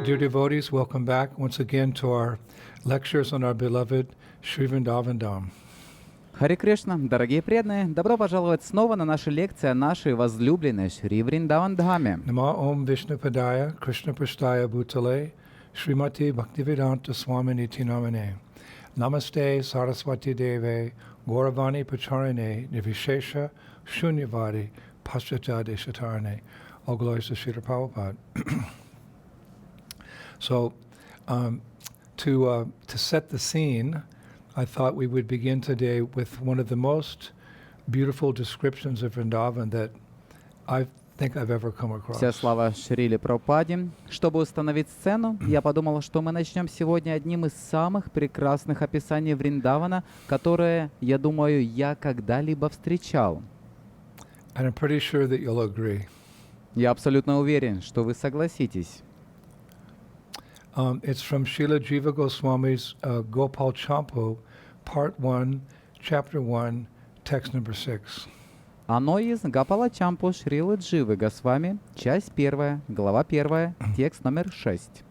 Dear devotees, welcome back once again to our lectures on our beloved Shri Vrindavan Dham. Харе Кришна, дорогие преданные, добро пожаловать снова на наши лекции о нашей возлюбленной Шри Вриндаван Dhаме. Nama Om Vishnu Padaya Krishna Prasthaya Bhutale Srimati Bhaktivedanta Swami Niti Namane Namaste Saraswati Deve Gauravani Pacharane Nivishesha Shunyavadi Paschata Deshatarane. All glories to Srila Prabhupada. So, to set the scene, I thought we would begin today with one of the most beautiful descriptions of Vrindavan that I think I've ever come across. Вся слава Шриле Прабхупаде. Чтобы установить сцену, я подумал, что мы начнем сегодня одним из самых прекрасных описаний Вриндавана, которое, я думаю, я когда-либо встречал. And I'm pretty sure that you'll agree. Я абсолютно уверен, что вы согласитесь. It's from Srila Jiva Goswami's Gopal Champu, Part 1, Chapter 1, Text number 6. Оно из Гопала Чампу Шрилы Дживы Госвами, часть 1, глава 1, текст номер 6.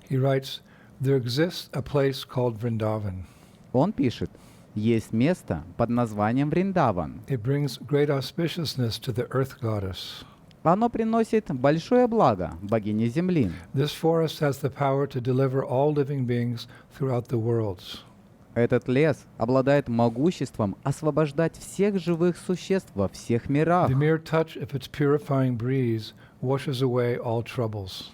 He writes, there exists a place called Vrindavan. Он пишет, есть место под названием Вриндаван. It brings great auspiciousness to the earth goddess. Оно приносит большое благо богине Земли. This forest has the power to deliver all living beings throughout the worlds. Этот лес обладает могуществом освобождать всех живых существ во всех мирах. The mere touch of its purifying breeze washes away all troubles.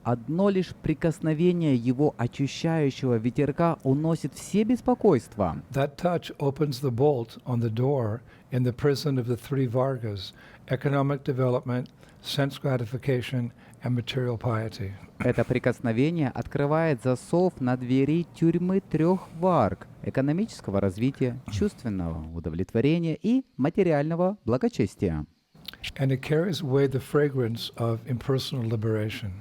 Одно лишь прикосновение его очищающего ветерка уносит все беспокойства. That touch opens the bolt on the door in the prison of the three Vargas: economic development, sense gratification, and material piety. Это прикосновение открывает засов на двери тюрьмы 3 варг: экономического развития, чувственного удовлетворения и материального благочестия. And it carries away the fragrance of impersonal liberation.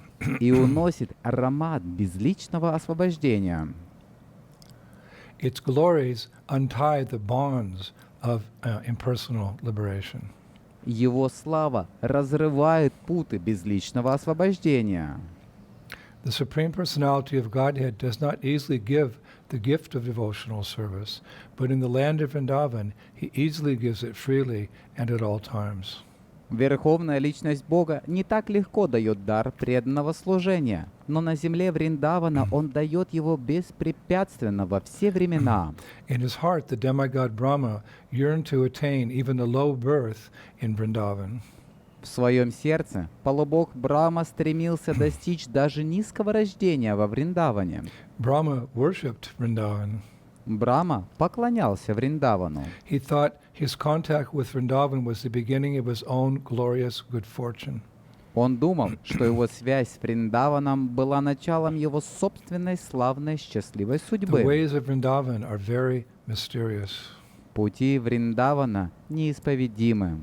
И уносит аромат безличного освобождения. Its glories untie the bonds of impersonal liberation. Его слава разрывает путы безличного освобождения. The Supreme Personality of Godhead does not easily give the gift of devotional service, but in the land of Vrindavan, He easily gives it freely and at all times. Верховная Личность Бога не так легко дает дар преданного служения, но на земле Вриндавана Он дает его беспрепятственно во все времена. In his heart, the demigod Brahma yearned to attain even a low birth in Vrindavan. В своем сердце полубог Брахма стремился достичь даже низкого рождения во Вриндаване. Brahma worshipped Vrindavan. Брахма поклонялся Вриндавану. He thought his contact with Vrindavan was the beginning of his own glorious good fortune. Он думал, что его связь с Вриндаваном была началом его собственной славной счастливой The судьбы. ways of Vrindavan are very mysterious. Пути Вриндавана неисповедимы.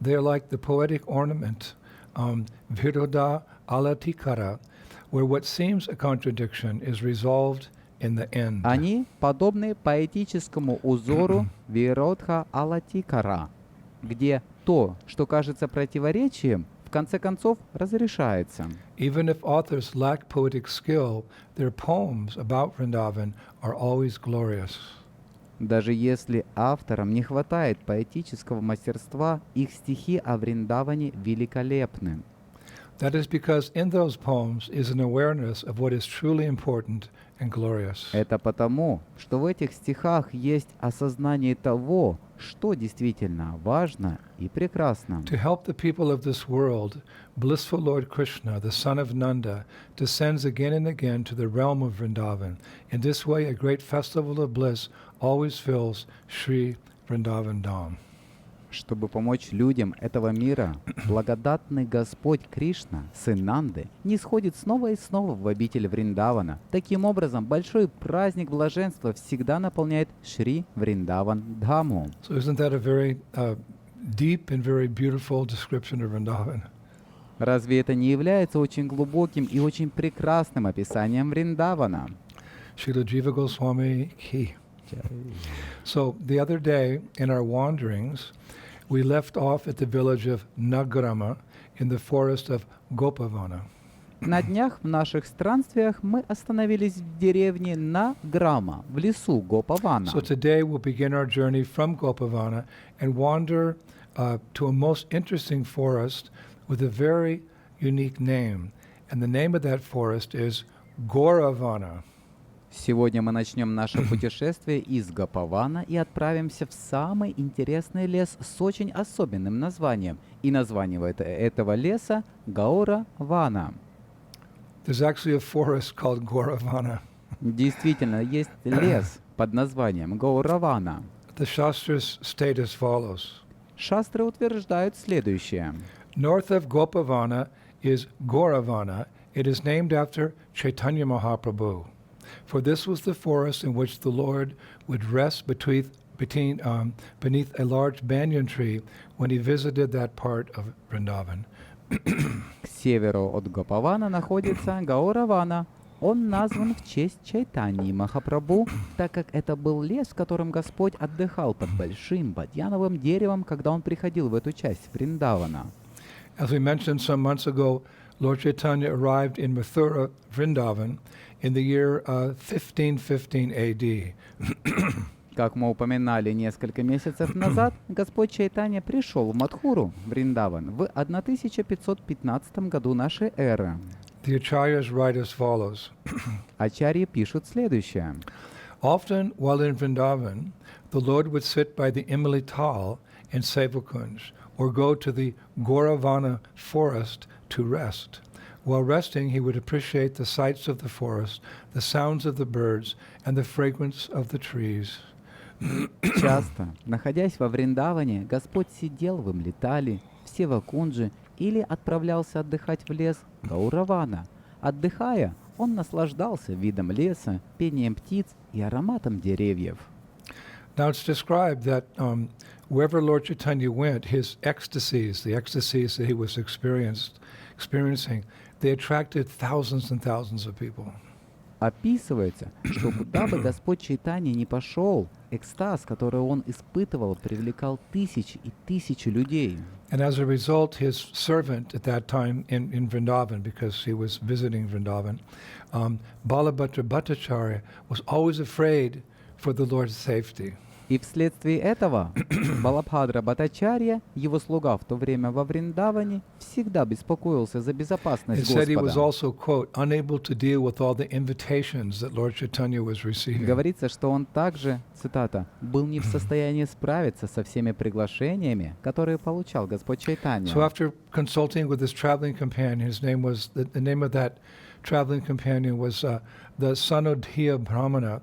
They are like the poetic ornament Viroda Alatikara, where what seems a contradiction is resolved in the end. Они подобны поэтическому узору Виродха Алатикара, где то, что кажется противоречием, в конце концов разрешается. Even if authors lack poetic skill, their poems about Vrindavan are always glorious. Даже если авторам не хватает поэтического мастерства, их стихи о Вриндаване великолепны. That is because in those poems is an awareness of what is truly important and glorious. Это потому, что в этих стихах есть осознание того, что действительно важно и прекрасно. To help the people of this world, blissful Lord Krishna, the son of Nanda, descends again and again to the realm of Vrindavan. In this way, a great festival of bliss always fills Shri Vrindavan Dham. Чтобы помочь людям этого мира, благодатный Господь Кришна, сын Нанды, нисходит снова и снова в обитель Вриндавана. Таким образом, большой праздник блаженства всегда наполняет Шри Вриндаван Дхаму. So isn't that a very deep and very beautiful description of Vrindavan? Разве это не является очень глубоким и очень прекрасным описанием Вриндавана? Srila Jiva Goswami Ki. So the other day in our wanderings, we left off at the village of Nagarama in the forest of Gopavana. На днях в наших странствиях мы остановились в деревне Награма, в лесу Гопавана. So today we'll begin our journey from Gopavana and wander to a most interesting forest with a very unique name. And the name of that forest is Gauravana. Сегодня мы начнем наше путешествие из Гопавана и отправимся в самый интересный лес с очень особенным названием. И название этого леса — Гауравана. There's actually a forest called Gauravana. Действительно, есть лес под названием Гауравана. The Shastras state as follows. Шастры утверждают следующее. North of Gopavana is Gauravana. It is named after Chaitanya Mahaprabhu. For this was the forest in which the Lord would rest beneath a large banyan tree when he visited that part of Vrindavan. К северу от Гопавана находится Гауравана. Он назван в честь Чайтаньи Махапрабху, так как это был лес, в котором Господь отдыхал под большим бадьяновым деревом, когда он приходил в эту часть Вриндавана. As we mentioned some months ago, Lord Chaitanya arrived in Mathura, Vrindavan, in the year 1515 AD. Как мы упоминали несколько месяцев назад, Господь Чайтанья пришел в Мадхуру, Вриндаван, в 1515 году нашей эры. The Acharyas write as follows. Ачарьи пишут следующее. Often while in Vrindavan, the Lord would sit by the Imli Tal in Sevakunj, or go to the Gauravana forest to rest. While resting, he would appreciate the sights of the forest, the sounds of the birds, and the fragrance of the trees. Часто, находясь во Вриндаване, Господь сидел в Имлитале, в Севакунджи или отправлялся отдыхать в лес Гауравана. Отдыхая, он наслаждался видом леса, пением птиц и ароматом деревьев. Now it's described that wherever Lord Chaitanya went, his ecstasies, the ecstasies that he was experiencing, they attracted thousands and thousands of people. Описывается, что куда бы Господь Чайтанья ни пошел, экстаз, который он испытывал, привлекал тысячи и тысячи людей. And as a result, his servant at that time in Vrindavan, because he was visiting Vrindavan, Balabhadra Bhattacharya was always afraid for the Lord's safety. И вследствие этого Балабхадра Бхаттачарья, его слуга в то время во Вриндаване, всегда беспокоился за безопасность Господа. Говорится, что он также, цитата, «был не в состоянии справиться со всеми приглашениями, которые получал Господь Чайтанья». So after consulting with his traveling companion, the name of that traveling companion was the Sanodhiya Brahmana,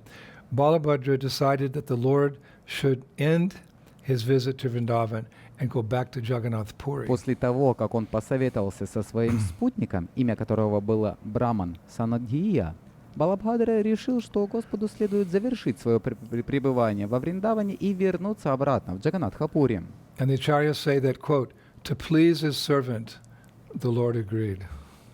Balabhadra decided that the Lord should end his visit to Vrindavan and go back to Джаганнатха-Пури. После того, как он посоветовался со своим спутником, имя которого было Браман Санодхия, Балабхадра решил, что Господу следует завершить свое пребывание во Вриндаване и вернуться обратно в Джаганнатха-Пури. And the Acharyas say that, quote, to please his servant, the Lord agreed.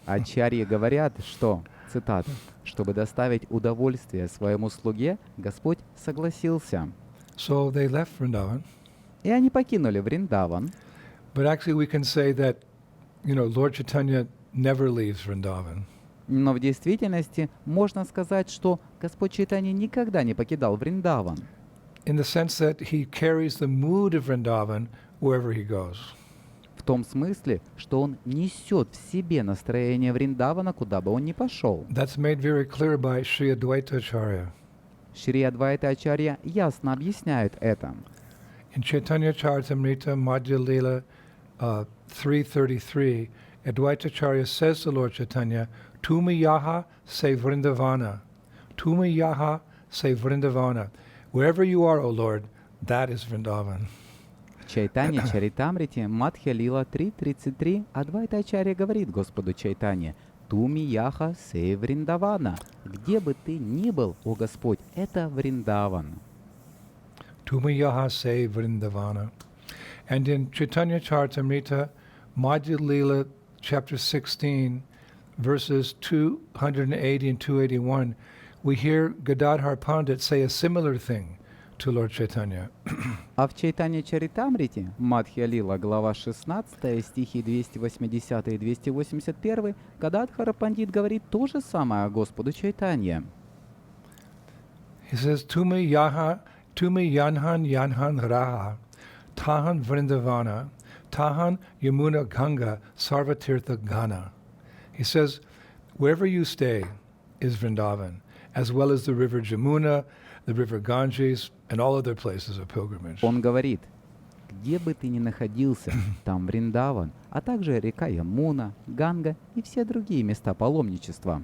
Ачарьи говорят, что, цитата, «чтобы доставить удовольствие своему слуге, Господь согласился». So they left Vrindavan. И они покинули Вриндаван. But actually we can say that, Lord Chaitanya never leaves Vrindavan. Но в действительности можно сказать, что Господь Чайтанья никогда не покидал Вриндаван. In the sense that he carries the mood of Vrindavan wherever he goes. В том смысле, что он несет в себе настроение Вриндавана, куда бы он ни пошел. That's made very clear by Шри Advaita-acharya. Шри Адвайта-ачарья ясно объясняет это. In Chaitanya Charitamrita Madhya Lila 3:33, Advaita-acharya says to Lord Chaitanya, "Tumi yaha se Vrindavana, Tumi yaha se Vrindavana. Wherever you are, O Lord, that is Vrindavan." Чайтанья Чаритамрити Мадхья Лила 3.33 Адвайта-ачарья говорит Господу Чайтанье: «Туми яха се Вриндавана». Где бы ты ни был, о Господь, это Вриндаван. Tumi yaha se Vrindavana. And in Chaitanya Charitamrita, Madhya Lila, chapter 16, verses 280 and 281, we hear Gadadhar Pandit say a similar thing. to Lord Chaitanya. А в Чайтанья Чаритамрите, Мадхья Лила, глава 16, стихи 280 и 281, Гададхара Пандит говорит то же самое о Господу Чайтанье. He says, Tumi yanhan yanhan raha, tahan vrindavana, tahan yamuna ganga, sarvatirtha gana. He says, wherever you stay is Vrindavan, as well as the river Jamuna, the river Ganges, and all other places of pilgrimage. Он говорит, где бы ты ни находился, там Вриндаван, а также река Ямуна, Ганга и все другие места паломничества.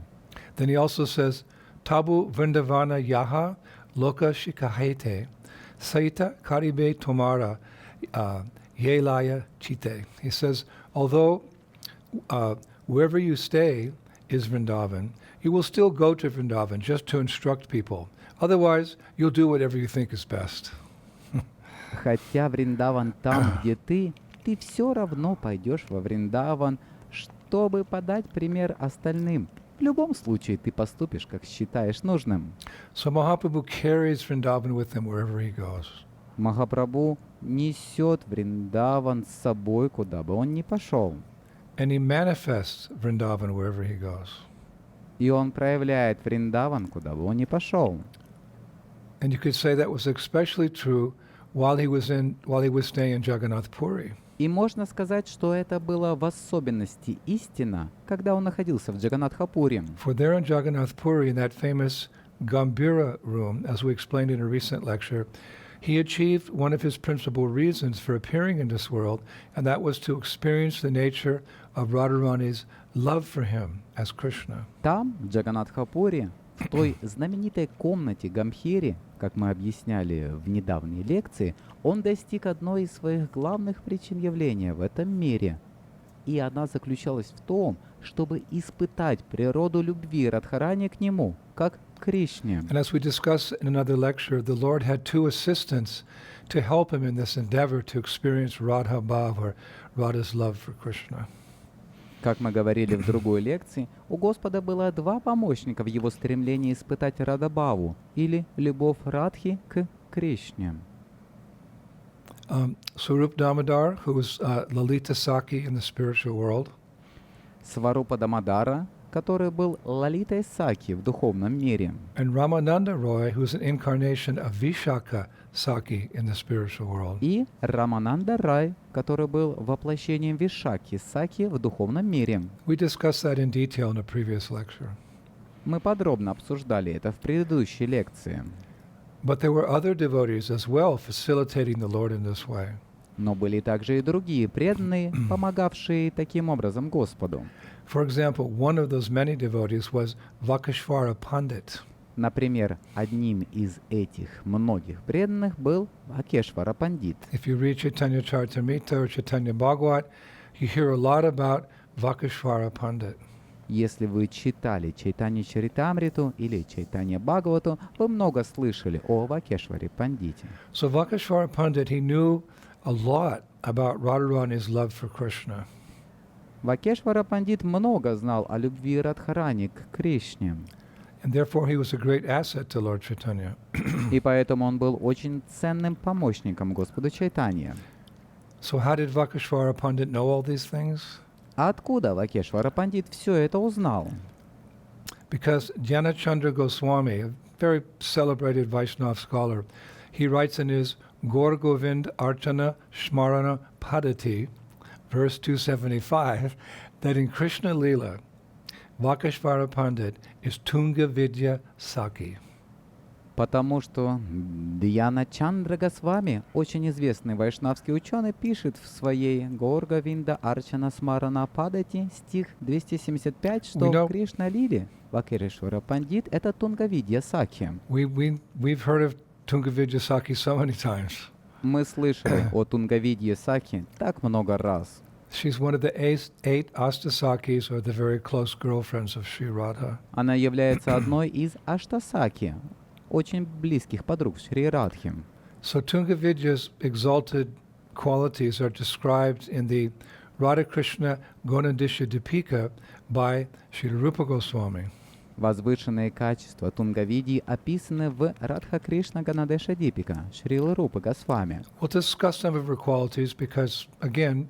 Then he also says, Tabu Vrindavana yaha loka shikahete, saita karibe tomara yelaya chite. He says, although wherever you stay is Vrindavan, you will still go to Vrindavan just to instruct people. Otherwise, you'll do whatever you think is best. Хотя Вриндаван там, где ты все равно пойдешь во Вриндаван, чтобы подать пример остальным. В любом случае ты поступишь, как считаешь нужным. So Mahaprabhu carries Vrindavan with him wherever he goes. Махапрабху несет Вриндаван с собой, куда бы он ни пошел. And he manifests Vrindavan wherever he goes. И он проявляет Вриндаван, куда бы он ни пошел. And you could say that was especially true while he was staying in Jagannath-Puri. И можно сказать, что это было в особенности истина, когда он находился в Джаганнатха-Пури. For there in Jagannath-Puri, in that famous Gambhira room, as we explained in a recent lecture, he achieved one of his principal reasons for appearing in this world, and that was to experience the nature of Radharani's love for him as Krishna. Там, в Джаганнатха-Пури, в той знаменитой комнате Гамбхири, как мы объясняли в недавней лекции, он достиг одной из своих главных причин явления в этом мире. И она заключалась в том, чтобы испытать природу любви Радхарани к нему, как к Кришне. And as we discussed in another lecture, the Lord had two assistants to help him in this endeavor to experience Radha Bhav, or Radha's love for Krishna. Как мы говорили в другой лекции, у Господа было два помощника в его стремлении испытать Радабаву, или любовь Радхи к Кришне. Swarup Damodar, who was Lalita Saki in the spiritual world, Сварупа Дамодара, который был Лалитой Саки в духовном мире, and Ramananda Roy, who is an incarnation of Vishaka Saki in the spiritual world. и Рамананда Рай, который был воплощением Вишаки Саки в духовном мире. We discussed that in detail in a previous lecture. Мы подробно обсуждали это в предыдущей лекции. But there were other devotees as well facilitating the Lord in this way. Но были также и другие преданные, помогавшие таким образом Господу. For example, one of those many devotees was Vakashvara Pandit. Например, одним из этих многих преданных был Акешвара Пандит. If you read Chaitanya Charitamrita or Chaitanya Bhagavat, you hear a lot about Vakashvara Pandit. Если вы читали Чайтанья Чаритамриту или Чайтанья Бхагавату, вы много слышали о Вакешваре Пандите. So Vakashvara Pandit, he knew a lot about Radharani's love for Krishna. Вакешвара Пандит много знал о любви Радхарани к Кришне. And therefore he was a great asset to Lord Chaitanya. И поэтому он был очень ценным помощником Господу Чайтанья. So how did Vakashvara Pandit know all these things? А откуда Вакешвара Пандит все это узнал? Because Jnanachandra Goswami, a very celebrated Vaishnava scholar, he writes in his Gaur Govind Archana Shmarana Padati, verse 275, that in Krishna Lila, Vakashvara Pandit is Tunga Vidya Saki. Потому что Дьяначандра Госвами, очень известный вайшнавский ученый, пишет в своей Гаур Говинда Арчана Смарана Падати, стих 275, что в Кришна Лиле Вакешвара Пандит — это Тунгавидья Саки. We've heard of Tunga Vidya Saki so many times. Мы слышали о Тунгавидье Саки так много раз. She's one of the eight Astasakis, or the very close girlfriends of Sri Radha. Она является одной из Аштасаки, очень близких подруг Шри Радхи. So Tunga Vidya's exalted qualities are described in the Radha Krishna Gunadisha Dipika by Sri Rupa Goswami. Возвышенные качества Тунгавидии описаны в Радха Кришна Ганадеша Дипика Шрилы Рупы Госвами. We'll discuss some of her qualities because, again,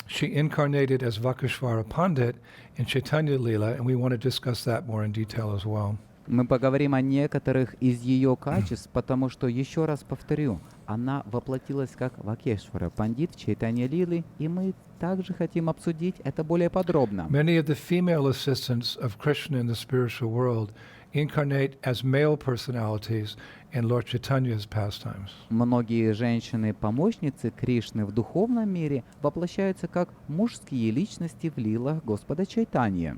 she incarnated as Vakashvara Pandit in Chaitanya Leela, and we want to discuss that more in detail as well. Мы поговорим о некоторых из ее качеств, потому что, еще раз повторю, она воплотилась как Вакешвара Пандит в Чайтанья Лилы, и мы также хотим обсудить это более подробно. Many of the female assistants of Krishna in the spiritual world incarnate as male personalities in Lord Chaitanya's pastimes. Многие женщины-помощницы Кришны в духовном мире воплощаются как мужские личности в лилах Господа Чайтаньи.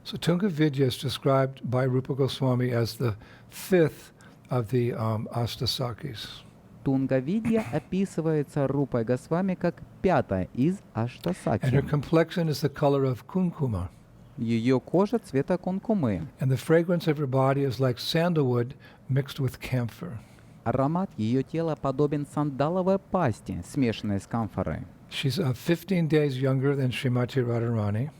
So Tunga Vidya is described by Rupa Goswami as the fifth of the Astasakis. Тунгавидья описывается Рупой Госвами как пятая из And her Аштасаки. complexion is the color of kunkuma. Ее кожа цвета кункумы. And the fragrance of her body is like sandalwood mixed with camphor. Аромат ее тела подобен сандаловой пасте, смешанной с камфорой. She's 15 days younger than Srimati Radharani.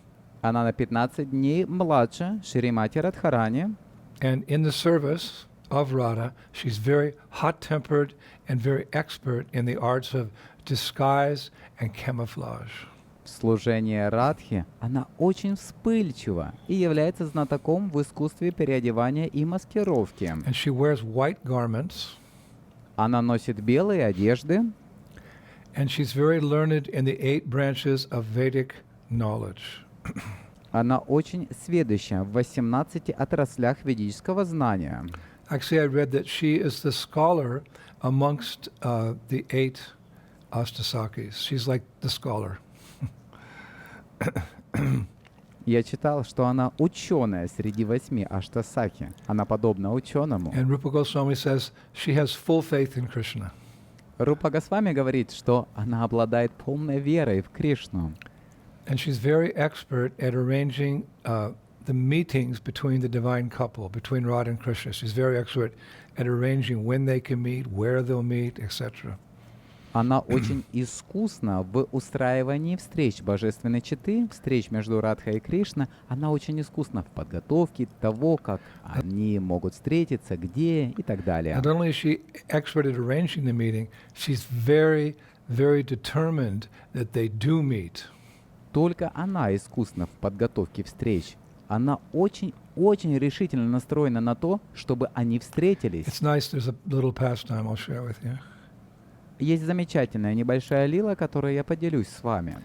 Она на 15 дней младше Шримати Радхарани. And in the service of Radha, she's very hot-tempered and very expert in the arts of disguise and camouflage. В служении Радхи она очень вспыльчива и является знатоком в искусстве переодевания и маскировки. And she wears white garments, Она носит белые одежды, and she's very learned in the 8 branches of Vedic knowledge. она очень сведуща в 18 отраслях ведического знания. Actually, I read that she is the scholar amongst the 8 Astasakis. She's like the scholar. Я читал, что она ученая среди 8 аштасаки. Она подобна ученому. And Rupa Goswami says she has full faith in Krishna. Рупа Госвами говорит, что она обладает полной верой в Кришну. And she's very expert at arranging the meetings between the divine couple, between Radha and Krishna. She's very expert at arranging when they can meet, where they'll meet, etc. Она очень искусна в устраивании встреч божественной четы, встреч между Радхой и Кришной. Она очень искусна в подготовке того, как они могут встретиться, где и так далее. Not only is she expert at arranging the meeting, she's very, very determined that they do meet. Только она искусна в подготовке встреч. Она очень решительно настроена на то, чтобы они встретились. It's nice. There's a little pastime I'll share with you. Есть замечательная небольшая лила, которой я поделюсь с вами.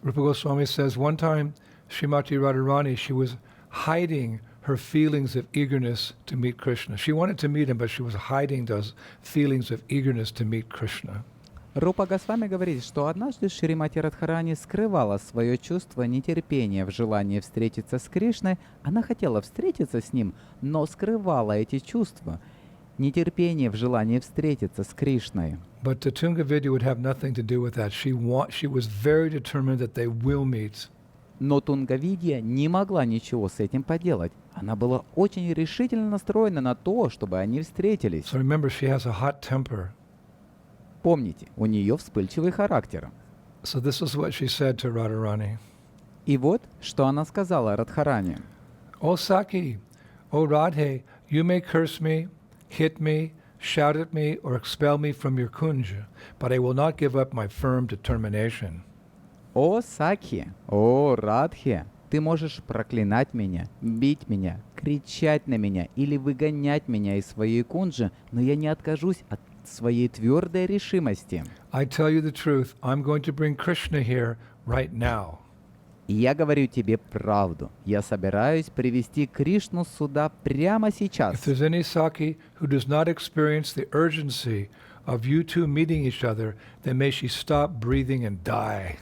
Rupa Goswami says one time Srimati Radharani, she was hiding her feelings of eagerness to meet Krishna. She wanted to meet him, but she was hiding those feelings of eagerness to meet Krishna. Рупа Госвами говорит, что однажды Шримати Радхарани скрывала свое чувство нетерпения в желании встретиться с Кришной. Она хотела встретиться с ним, но скрывала эти чувства. Нетерпение в желании встретиться с Кришной. But the Tunga Vidya would have nothing to do with that. She was very determined that they will meet. Но Тунгавидья не могла ничего с этим поделать. Она была очень решительно настроена на то, чтобы они встретились. So remember, she has a hot temper. Помните, у нее вспыльчивый характер. So this is what she said to Radharani. И вот, что она сказала Радхарани. O Saki, O Radhe, you may curse me, hit me, shout at me, or expel me from your kunja, but I will not give up my firm determination. О Саки, о Радхе, ты можешь проклинать меня, бить меня, кричать на меня или выгонять меня из своей кунджи, но я не откажусь от своей твердой решимости. I tell you the truth, I'm going to bring Krishna here right now. И я говорю тебе правду. Я собираюсь привести Кришну сюда прямо сейчас. If there's any Saki who does not experience the urgency of you two meeting each other, then may she stop breathing and die.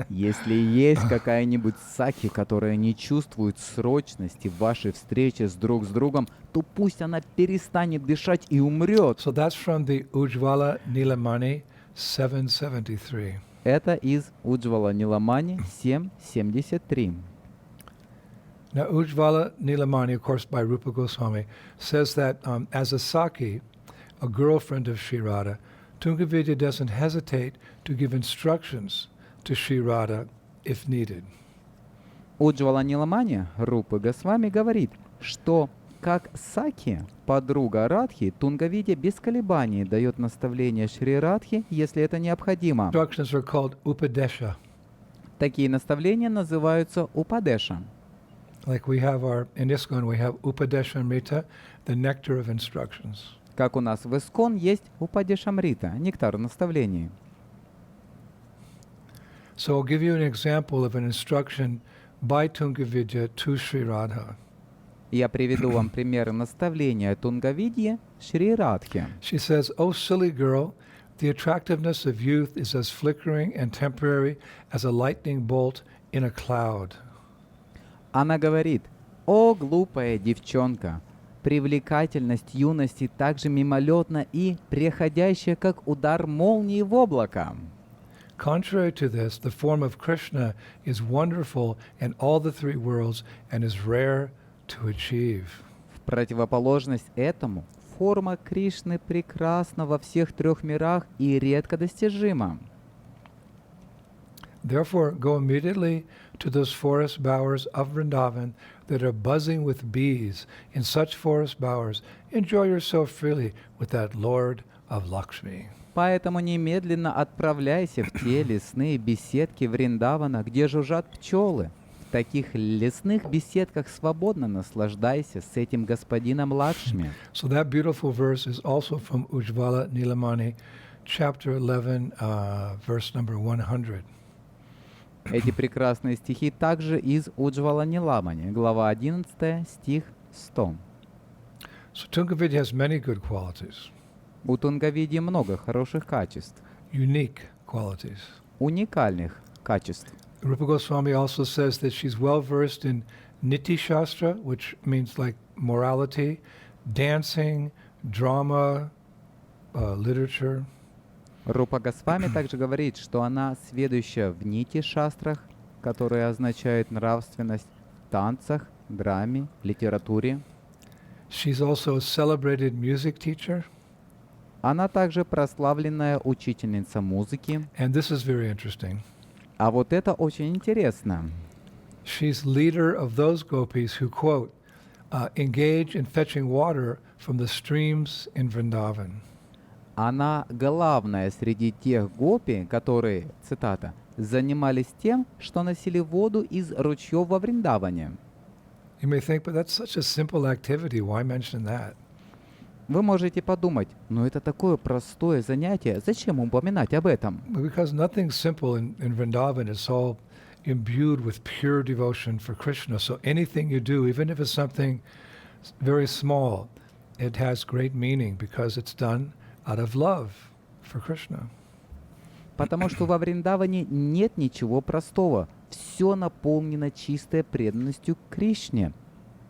Если есть какая-нибудь саки, которая не чувствует срочности вашей встречи с другом, то пусть она перестанет дышать и умрет. So that's from the Ujjvala Nilamani 773. Это из Уджвала Ниламани 7.73. Now, Ujjvala Nilamani, of course, by Rupa Goswami, says that as a Saki, a girlfriend of Sri Radha, Tunga Vidya doesn't hesitate to give instructions to Sri Radha if needed. Уджвала Ниламани Рупы Госвами говорит, что как Саки, подруга Радхи, Тунгавидья без колебаний дает наставление Шри Радхи, если это необходимо. Instructions are called upadesha. Такие наставления называются упадеша. Like we have in ISKCON, we have Upadesha Amrita, the nectar of instructions. Как у нас в ИСККОН есть упадешамрита, нектар наставлений. So I'll give you an example of an instruction by Tungavidya to Sri Radha. Я приведу вам примеры наставления Тунгавидьи Шри Радхи. She says, "O silly girl, the attractiveness of youth is as flickering and temporary as a lightning bolt in a cloud." Она говорит, «О, глупая девчонка, привлекательность юности так же мимолетна и преходящая, как удар молнии в облако». Contrary to this, the form of Krishna is wonderful in all the three worlds and is rare to achieve. В противоположность этому, форма Кришны прекрасна во всех трех мирах и редко достижима. Therefore, go immediately to those forest bowers of Vrindavan that are buzzing with bees. In such forest bowers, enjoy yourself freely with that Lord of Lakshmi. Поэтому немедленно отправляйся в те лесные беседки Вриндавана, где жужжат пчелы. В таких лесных беседках свободно наслаждайся с этим господином Лакшми. So that beautiful verse is also from Ujjvala Nilamani, chapter 11, verse number 100. Эти прекрасные стихи также из Уджвала Ниламани, глава 11, стих 100. So Tungavidya has many good qualities, У Тунгавидьи много хороших качеств, unique qualities. уникальных качеств. Rupa Goswami also says that she's well versed in Niti Shastra, which means like morality, dancing, drama, literature. Рупа Госвами также говорит, что она сведуща в нити-шастрах, которые означают нравственность, в танцах, драме, литературе. She's also a celebrated music teacher. Она также прославленная учительница музыки. And this is very interesting. А вот это очень интересно. She's leader of those gopis who, quote, engage in fetching water from the streams in Vrindavan. Она главная среди тех гопи, которые, цитата, занимались тем, что носили воду из ручьев во Вриндаване. You may think, but that's such a simple activity. Why mention that? Вы можете подумать, но это такое простое занятие, зачем упоминать об этом? Because nothing simple in Vrindavan. It's all imbued with pure devotion for Krishna. So anything you do, even if it's something very small, it has great meaning because it's done out of love for Krishna. Потому что во Вриндаване нет ничего простого. Все наполнено чистой преданностью к Кришне.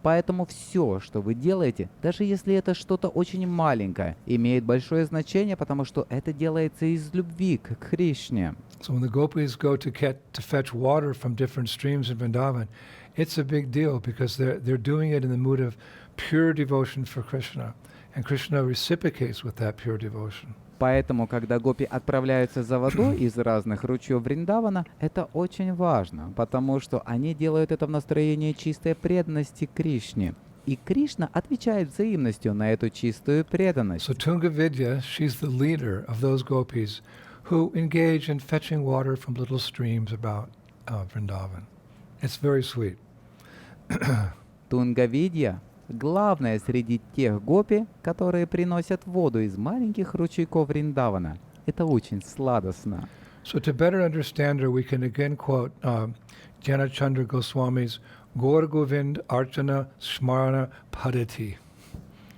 Поэтому все, что вы делаете, даже если это что-то очень маленькое, имеет большое значение, потому что это делается из любви к Кришне. So when the gopis go to fetch water from different streams in Vrindavan, it's a big deal because they're doing it in the mood of pure devotion for Krishna. And Krishna reciprocates with that pure devotion. Поэтому, когда гопи отправляются за водой из разных ручьев Вриндавана, это очень важно, потому что они делают это в настроении чистой преданности Кришне. И Кришна отвечает взаимностью на эту чистую преданность. So Tungavidya, she's the leader of those gopis who engage in fetching water from little streams about Vrindavan. It's very sweet. Тунгавидья — главная среди тех гопи, которые приносят воду из маленьких ручейков Вриндавана. Это очень сладостно. So to better understand her, we can again quote Jnanachandra Goswami's Gaur Govind Archana Smarana Padati.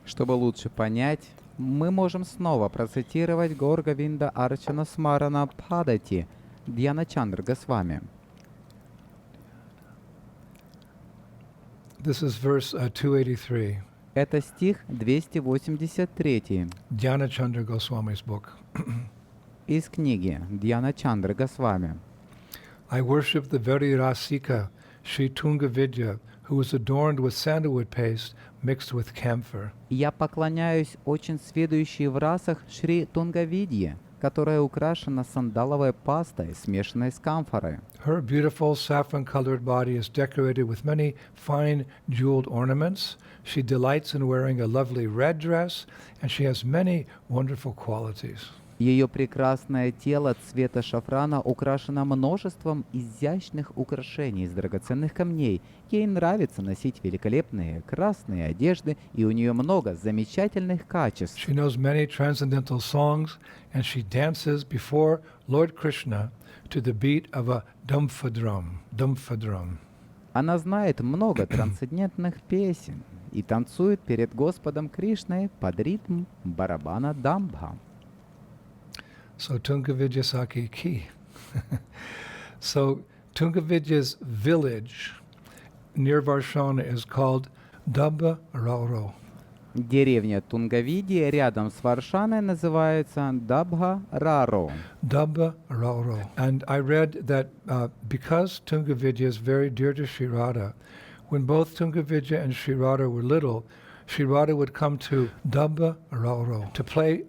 Чтобы лучше понять, мы можем снова процитировать Гаур Говинда Арчана Смарана Падати Дьяначандра Госвами. This is verse 283. Это стих 283 Jnanachandra Goswami's book. из книги Дьяначандра Госвами. I worship the very Rasika, Sri Tungavidya, who is adorned with sandalwood paste mixed with camphor. Я поклоняюсь очень сведущей в расах Шри Тунгавидье, которая украшена сандаловой пастой, смешанной с камфорой. Her beautiful saffron-colored body is decorated with many fine jeweled ornaments. She delights in wearing a lovely red dress, and she has many wonderful qualities. Ее прекрасное тело цвета шафрана украшено множеством изящных украшений из драгоценных камней. Ей нравится носить великолепные красные одежды, и у нее много замечательных качеств. She knows many transcendental songs, and she dances before Lord Krishna to the beat of a dumpha drum. Dumpha drum. Она знает много трансцендентных песен и танцует перед Господом Кришной под ритм барабана дамбха. So Tungavidya Saki ki. So Tungavidya's village near Varshana is called Dabba Rauro. Деревня Тунгавидия рядом с Варшаной называется Дабха-Раро. Dabba Rauro. And I read that because Tungavidya is very dear to Shri Radha, when both Tungavidya and Shri Radha were little, Shri Radha would come to Dabba Rauro to play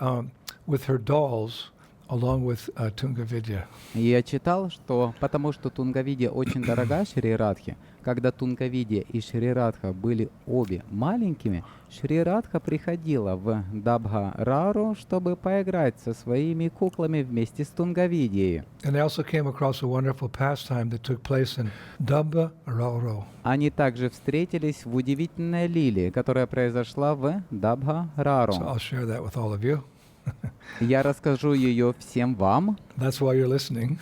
with her dolls along with Tungavidya. Я читал, что потому что Тунгавидия очень дорога Шри Радхи, когда Тунгавидия и Шри Радха были обе маленькими, Шри Радха приходила в Дабха-Рару, чтобы поиграть со своими куклами вместе с Тунгавидией. And I also came across a wonderful pastime that took place in Dabba Rauro. Они также встретились в удивительной лилии, которая произошла в Дабха-Рару. So I'll share that with all of you. Я расскажу ее всем вам. That's why you're listening.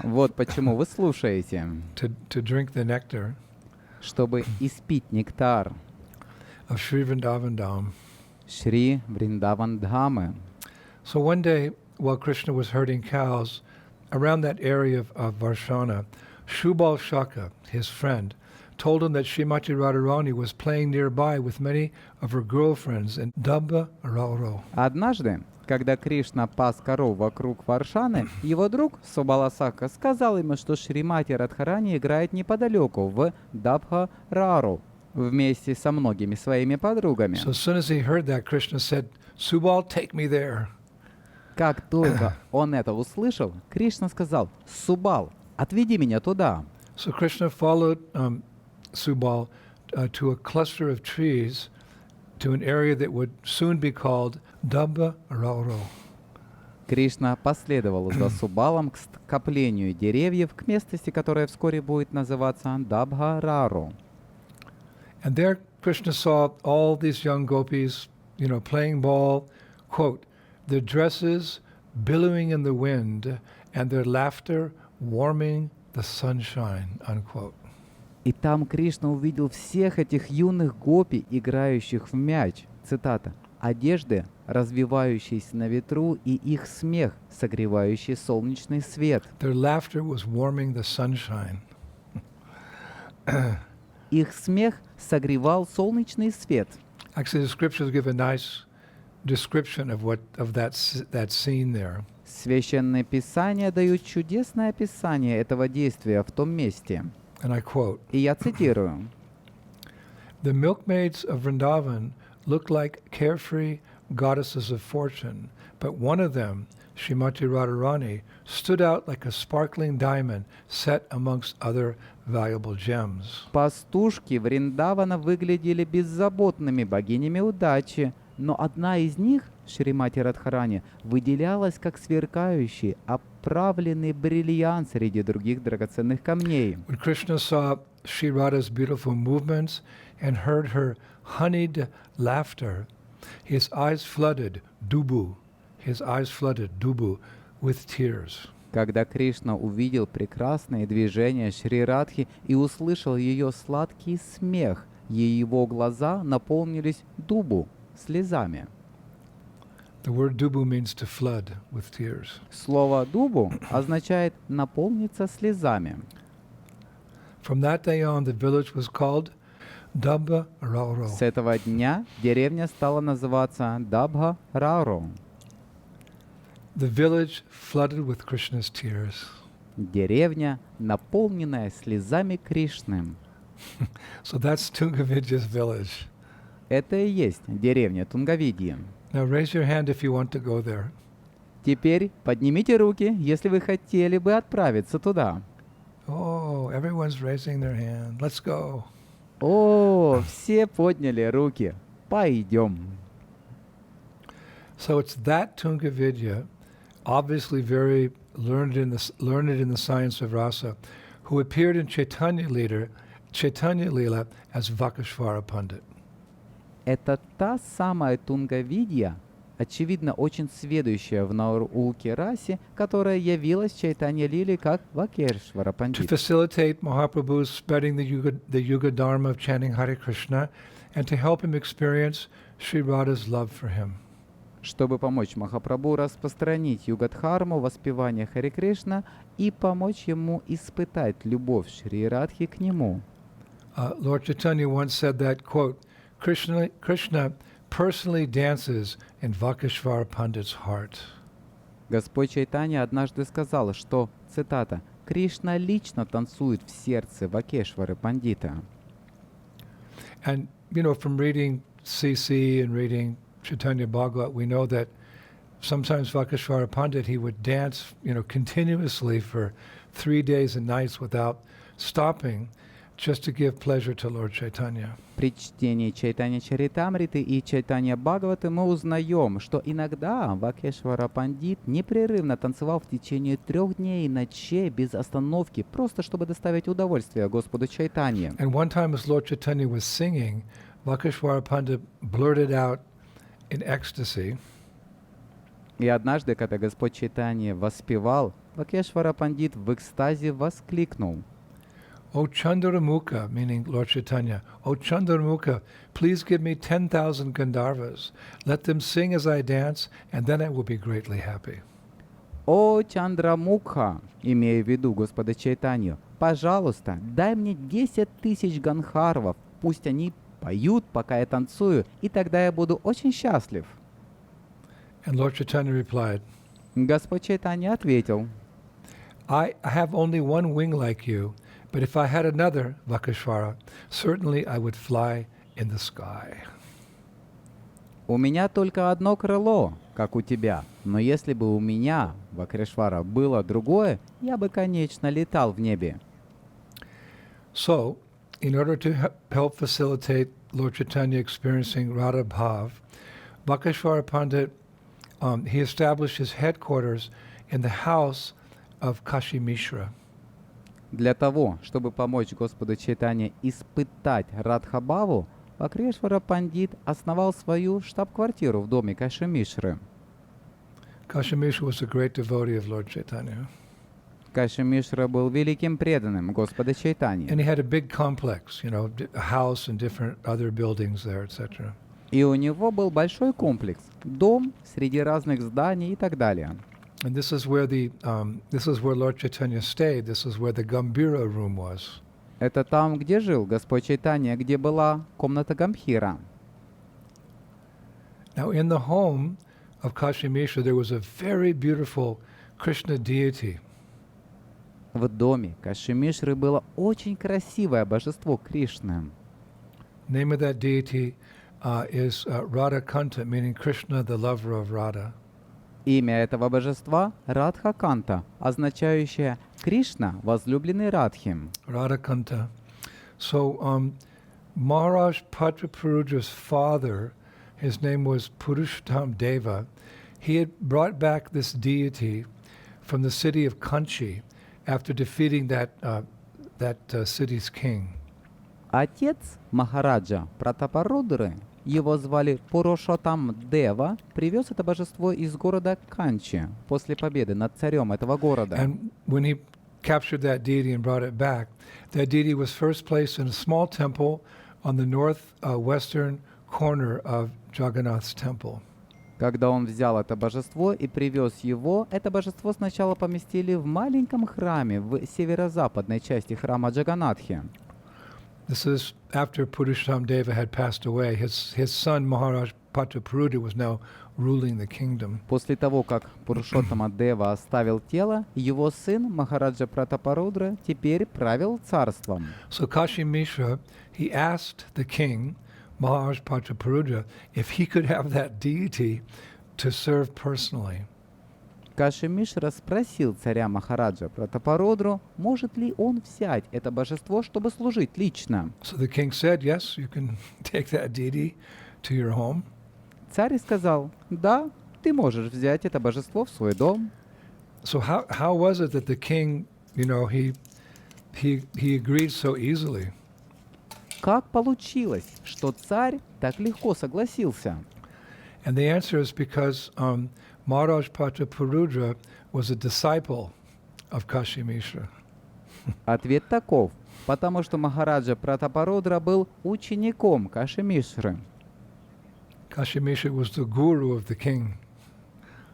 Вот почему вы слушаете. To drink the nectar Чтобы испить нектар of Sri Vrindavan Dham. Шри Вриндаван Дхамы. So one day, while Krishna was herding cows around that area of Varshana, Shubal Shaka, his friend, told him that Srimati Radharani was playing nearby with many of her girlfriends in Dabba Rauro. Однажды, когда Кришна пас коров вокруг Варшаны, его друг Субаласака сказал ему, что Шримати Радхарани играет неподалеку в Дабха-Рару вместе со многими своими подругами. So as soon as he heard that, Krishna said, Subal, take me there. Как только он это услышал, Кришна сказал: «Субал, отведи меня туда». So Krishna followed Subal to a cluster of trees to an area that would soon be called Dabba Rauro. Кришна последовал за Субалом к скоплению деревьев, к местности, которая вскоре будет называться Дабха-Рару. And there Krishna saw all these young gopis, playing ball, quote, their dresses billowing in the wind and their laughter warming the sunshine, unquote. И там Кришна увидел всех этих юных гопи, играющих в мяч, цитата, «одежды, развивающиеся на ветру, и их смех, согревающий солнечный свет». Their laughter was warming the sunshine. Их смех согревал солнечный свет. Actually, the scriptures give a nice description of that scene there. Священные писания дают чудесное описание этого действия в том месте. And I quote, И я цитирую. "The milkmaids of Vrindavan looked like carefree goddesses of fortune, but one of them, Srimati Radharani, stood out like a sparkling diamond set amongst other valuable gems." Пастушки Вриндавана выглядели беззаботными богинями удачи, но одна из них, Шримати Радхарани, выделялась как сверкающий, оправленный бриллиант среди других драгоценных камней. When Krishna saw Sri Radha's beautiful movements and heard her honeyed laughter, his eyes flooded, dubu, with tears. Когда Кришна увидел прекрасные движения Шри Радхи и услышал ее сладкий смех, его глаза наполнились дубу, слезами. The word dubu means to flood with tears. Слово «дубу» означает «наполниться слезами». From that day on, the village was called Dabba Rauro. С этого дня деревня стала называться Дабха-Рару. The village flooded with Krishna's tears. Деревня, наполненная слезами Кришны. So that's Tungavidya's village. Это и есть деревня Тунгавидьи. Now raise your hand if you want to go there. Теперь поднимите руки, если вы хотели бы отправиться туда. Oh, everyone's raising their hand. Let's go. О, все подняли руки. Пойдем. So it's that Tunga Vidya, obviously very learned in the science of rasa, who appeared in Chaitanya Leela as Vakashvara Pandit. Это та самая Тунгавидья, очевидно, очень сведущая в науке расе, которая явилась в Чайтанья Лиле как Вакешвара To Пандит, facilitate Mahaprabhu's spreading the Yuga Dharma of chanting Hare Krishna and to help him experience Sri Radha's love for him. чтобы помочь Махапрабху распространить югадхарму воспевания Харе Кришна и помочь ему испытать любовь Шри Радхи к нему. Lord Chaitanya once said that, quote, Krishna personally dances in Vakashvara Pandit's heart. Господь Чайтанья однажды сказал, что, цитата, «Кришна лично танцует в сердце Вакешвары Пандита». And, from reading CC and reading Chaitanya Bhagavat, we know that sometimes Vakashvara Pandit, he would dance, continuously for 3 days and nights without stopping, just to give pleasure to Lord Chaitanya. При чтении Чайтанья Чаритамриты и Чайтанья Бхагаваты мы узнаем, что иногда Вакешвара Пандит непрерывно танцевал в течение 3 дней и ночей без остановки, просто чтобы доставить удовольствие Господу Чайтанье. And one time as Lord Chaitanya was singing, Vakashvara Pandit blurted out in ecstasy, И однажды, когда Господь Чайтанья воспевал, Вакешвара Пандит в экстазе воскликнул: O Chandaramukha, meaning Lord Chaitanya, O Chandaramukha, please give me 10,000 Gandharvas. Let them sing as I dance, and then I will be greatly happy. «О Чандрамукха», имея в виду Господа Чайтанью, «пожалуйста, дай мне 10 000 ганхарвов, пусть они поют, пока я танцую, и тогда я буду очень счастлив». And Lord Chaitanya replied, Господь Чайтанья ответил: I have only one wing like you, but if I had another, Vakashvara, certainly I would fly in the sky. «У меня только одно крыло, как у тебя, но если бы у меня, Вакрешвара, было другое, я бы, конечно, летал в небе». So, in order to help facilitate Lord Chaitanya experiencing Radha Bhav, Vakashvara Pandit, he established his headquarters in the house of Kashi Mishra. Для того, чтобы помочь Господу Чайтанье испытать Радхабаву, Вакрешвара Пандит основал свою штаб-квартиру в доме Каши Мишры. Kashi Mishra was a great devotee of Lord Chaitanya. Каши Мишра был великим преданным Господа Чайтаньи. And he had a big complex, a house and different other buildings there, etc. И у него был большой комплекс, дом среди разных зданий и так далее. And this is where Lord Chaitanya stayed. This is where the Gambhira room was. Это там, где жил Господь Чайтанья, где была комната Гамбхира. Now, in the home of Kashi Mishra, there was a very beautiful Krishna deity. В доме Каши Мишры было очень красивое божество Кришны. Name of that deity is Radha Kanta, meaning Krishna, the lover of Radha. Имя этого божества — Радха-канта, означающее «Кришна, возлюбленный Радхи». Radha Kanta. So, Maharaj Patrapurudra's father, his name was Purushottam Deva, he had brought back this deity from the city of Kanchi after defeating that city's king. Отец Махараджа Пратапарудры, его звали Пурушоттам Дева, привез это божество из города Канчи после победы над царем этого города. And when he captured that deity and brought it back, that deity was first placed in a small temple on the northwestern corner of Jagannath's temple. Когда он взял это божество и привез его, это божество сначала поместили в маленьком храме в северо-западной части храма Джаганнатхи. This is after Purushottam Deva had passed away. His son Maharaj Patrapuruda was now ruling the kingdom. После того, как Пурушоттама Дева оставил тело, его сын Махараджа Пратапарудра теперь правил царством. So Kashi Mishra, he asked the king, Maharaj Patrapuruda, if he could have that deity to serve personally. Каши-Мишра спросил царя Махараджа Пратапародру, может ли он взять это божество, чтобы служить лично. So the king said, yes, you can take that deity to your home. Царь сказал, да, ты можешь взять это божество в свой дом. So how was it that the king, he agreed so easily? Как получилось, что царь так легко согласился? And the answer is because Maharaj Pratapurudra was a disciple of Kashi Mishra. Ответ таков, потому что Махараджа Пратапарудра был учеником Каши-Мишры. Kashi Mishra was the guru of the king.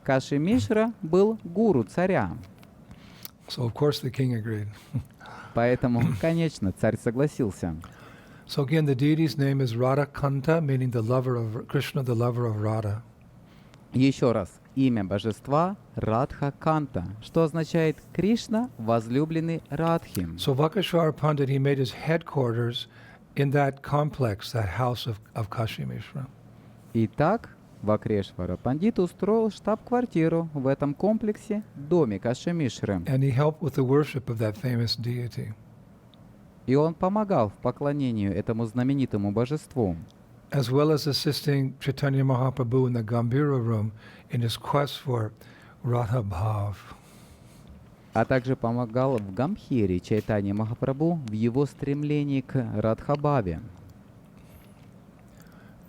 Каши-Мишра был гуру царя. So of course the king agreed. Поэтому, конечно, царь согласился. So again, the deity's name is Radha Kanta, meaning the lover of Krishna, the lover of Radha. Еще раз, имя божества Радха Канта, что означает Кришна, возлюбленный Радхи. So Vakashvara Pandit, he made his headquarters in that complex, that house of Kashi Mishra. Итак, Вакрешвара Пандит устроил штаб-квартиру в этом комплексе, доме Каши-Мишры. And he helped with the worship of that famous deity. И он помогал в поклонению этому знаменитому божеству. As well as assisting Chaitanya Mahaprabhu in the Gambhira room in his quest for Radha Bhav. А также помогал в Гамбхире Чайтанья Махапрабху в его стремлении к Радхабхаве.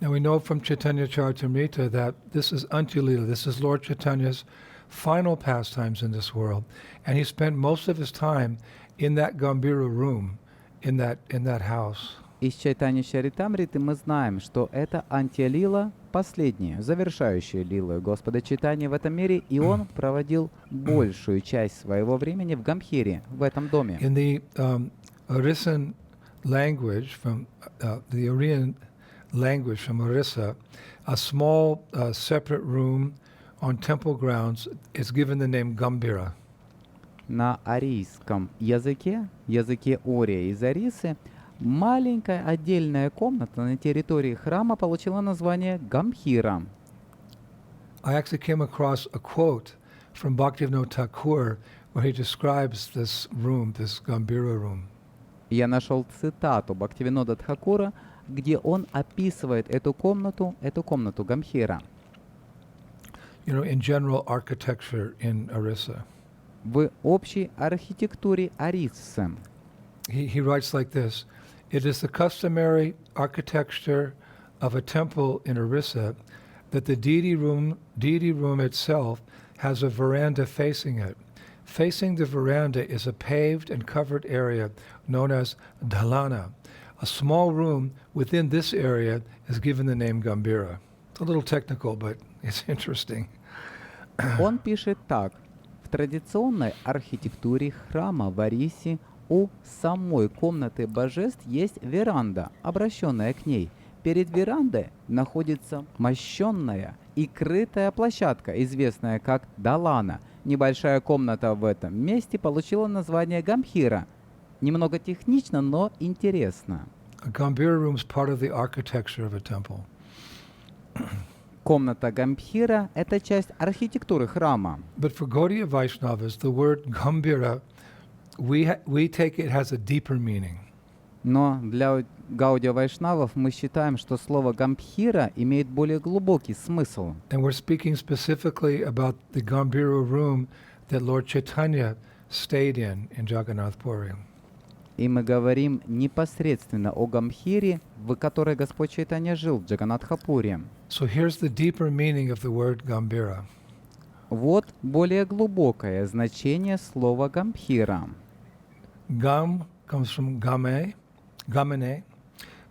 Now we know from Chaitanya Charitamrita that this is Antya-lila, this is Lord Chaitanya's final pastimes in this world. And he spent most of his time in that Gambhira room, in that house. Из Чайтанья Чаритамриты мы знаем, что это антия-лила, последняя, завершающая лилу Господа Чайтаньи в этом мире, и он проводил большую часть своего времени в Гамбхире, в этом доме. In the Orisan language, from the Aryan language from Orissa, a small separate room on temple grounds is given the name Gambhira. На арийском языке, языке Ория из Арисы, маленькая отдельная комната на территории храма получила название Гамбхира. I actually came across a quote from Bhaktivinoda Thakur where he describes this room, this Gambhira room. Я нашел цитату Бхактивинода Тхакура, где он описывает эту комнату Гамбхира. In general architecture in Orissa. В общей архитектуре Ориссы. He writes like this: it is the customary architecture of a temple in Orissa that the deity room itself has a veranda facing it. Facing the veranda is a paved and covered area known as Dhalana. A small room within this area is given the name Gambhira. It's a little technical, but it's interesting. Он пишет так. В традиционной архитектуре храма в Орисе у самой комнаты божеств есть веранда, обращенная к ней. Перед верандой находится мощенная и крытая площадка, известная как Далана. Небольшая комната в этом месте получила название Гамбхира. Немного технично, но интересно. A Gambhira room is part of the architecture of a temple. Комната Гамбхира – это часть архитектуры храма. But for Gaudiya Vaishnavas, the word Gambhira, we take it has a deeper meaning. Но для Гаудия Вайшнавов мы считаем, что слово Гамбхира имеет более глубокий смысл. And we're speaking specifically about the Gambhira room that Lord Chaitanya stayed in Джаганнатха-Пури. И мы говорим непосредственно о Гамбхире, в которой Господь Чайтанья жил, в Джаганнатха-Пури. So here's the deeper meaning of the word Gambhira. Вот более глубокое значение слова Гамбхира. Gam comes from gamane,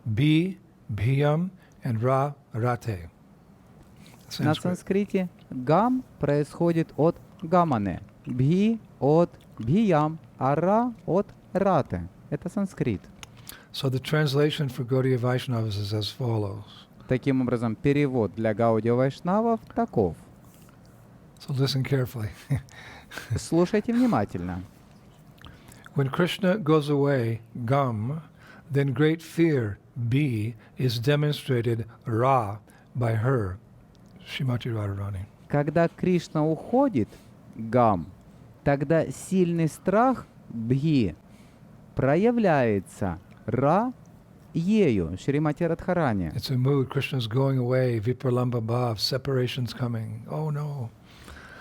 bi, bhiyam, and ra, rate. На санскрите гам происходит от гамане, бхи от бхиям, а ра от рате. Это санскрит. So the translation for Gaudiya Vaishnavas is as follows. Таким образом, перевод для Гаудия Вайшнавов таков. So listen carefully. Слушайте внимательно. When Krishna goes away, Gam, then great fear, B, is demonstrated, Ra, by her, Srimati Radharani. Когда Кришна уходит, гам, тогда сильный страх бхи проявляется ра ею, Шримати Радхарани. It's a mood. Krishna's going away. Vipralamba bhav. Separation's coming. Oh no.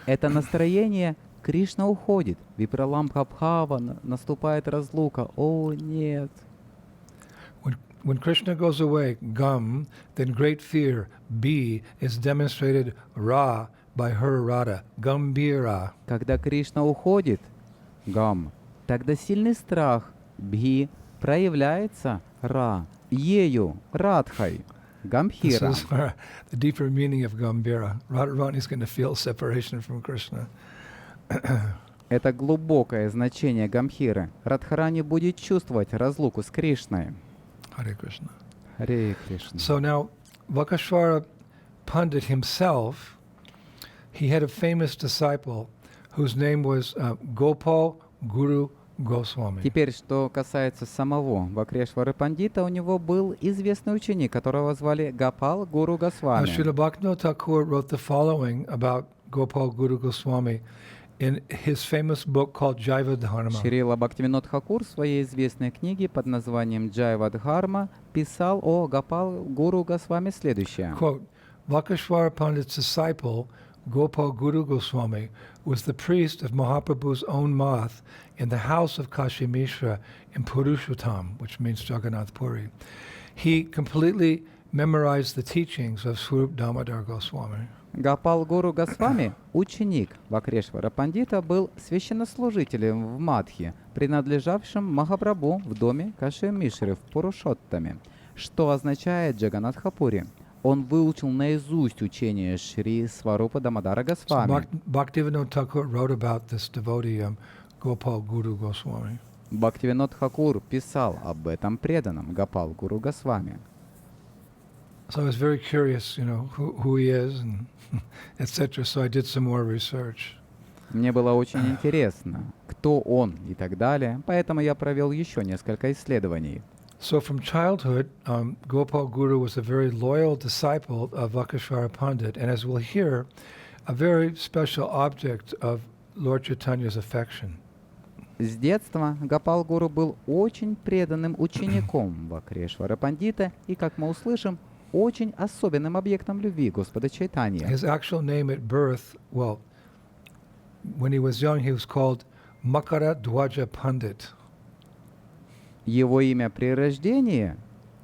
Это настроение Кришна уходит. Випраламбха-бхава, наступает разлука. О, нет. When Krishna goes away, gam, then great fear, B, is demonstrated ra by her Radha, gambira. Когда Кришна уходит, гам, тогда сильный страх, бхи, проявляется ра, ею, радхой, This гамбхира. is where the deeper meaning of gambira. Radharani is going to feel separation from Krishna. Это глубокое значение гамбхиры. Радхарани будет чувствовать разлуку с Кришной. Hare Krishna. Харе Кришна. So now, Vakashvara Pandit himself, he had a famous disciple whose name was Gopal Guru Goswami. Теперь, что касается самого Вакрешвары Пандита, у него был известный ученик, которого звали Гопал Гуру Госвами. Srila Bhaktivinoda Thakur wrote the following about Gopal Guru Goswami in his famous book called Jaiva Dharma. Шрила Бхактивинод-Тхакур в своей известной книге под названием Джайва Дхарма писал о Гопал Гуру Госвами следующее. Quote, Vakashvara Pandit's disciple, Gopal Guru Goswami, was the priest of Mahaprabhu's own math in the house of Kashi Mishra in Purushottam, which means Jagannath-Puri. He completely memorized the teachings of Swarup Damodar Goswami. Гопал Гуру Госвами, ученик Вакрешвара Пандита, был священнослужителем в Мадхе, принадлежавшем Махапрабху в доме Каши Мишры в Пурушоттаме, что означает Джаганнатха-Пури. Он выучил наизусть учение Шри Сварупа Дамодара Госвами. Bhaktivinoda Thakur wrote about this devotee, Gopal Guru Goswami. Бхактивинод-Тхакур писал об этом преданном Гопал Гуру Госвами. So I was very curious, who he is and etc. So I did some more research. Мне было очень интересно, кто он и так далее, поэтому я провел еще несколько исследований. So from childhood, Gopal Guru was a very loyal disciple of Vakashvara Pandit, and as we'll hear, a very special object of Lord Chaitanya's affection. С детства Гопал Гуру был очень преданным учеником Вакрешвара Пандита и, как мы услышим, очень особенным объектом любви Господа Чайтанья. His actual name at birth, when he was young, he was called Makara Dwaja Pandit. Его имя при рождении,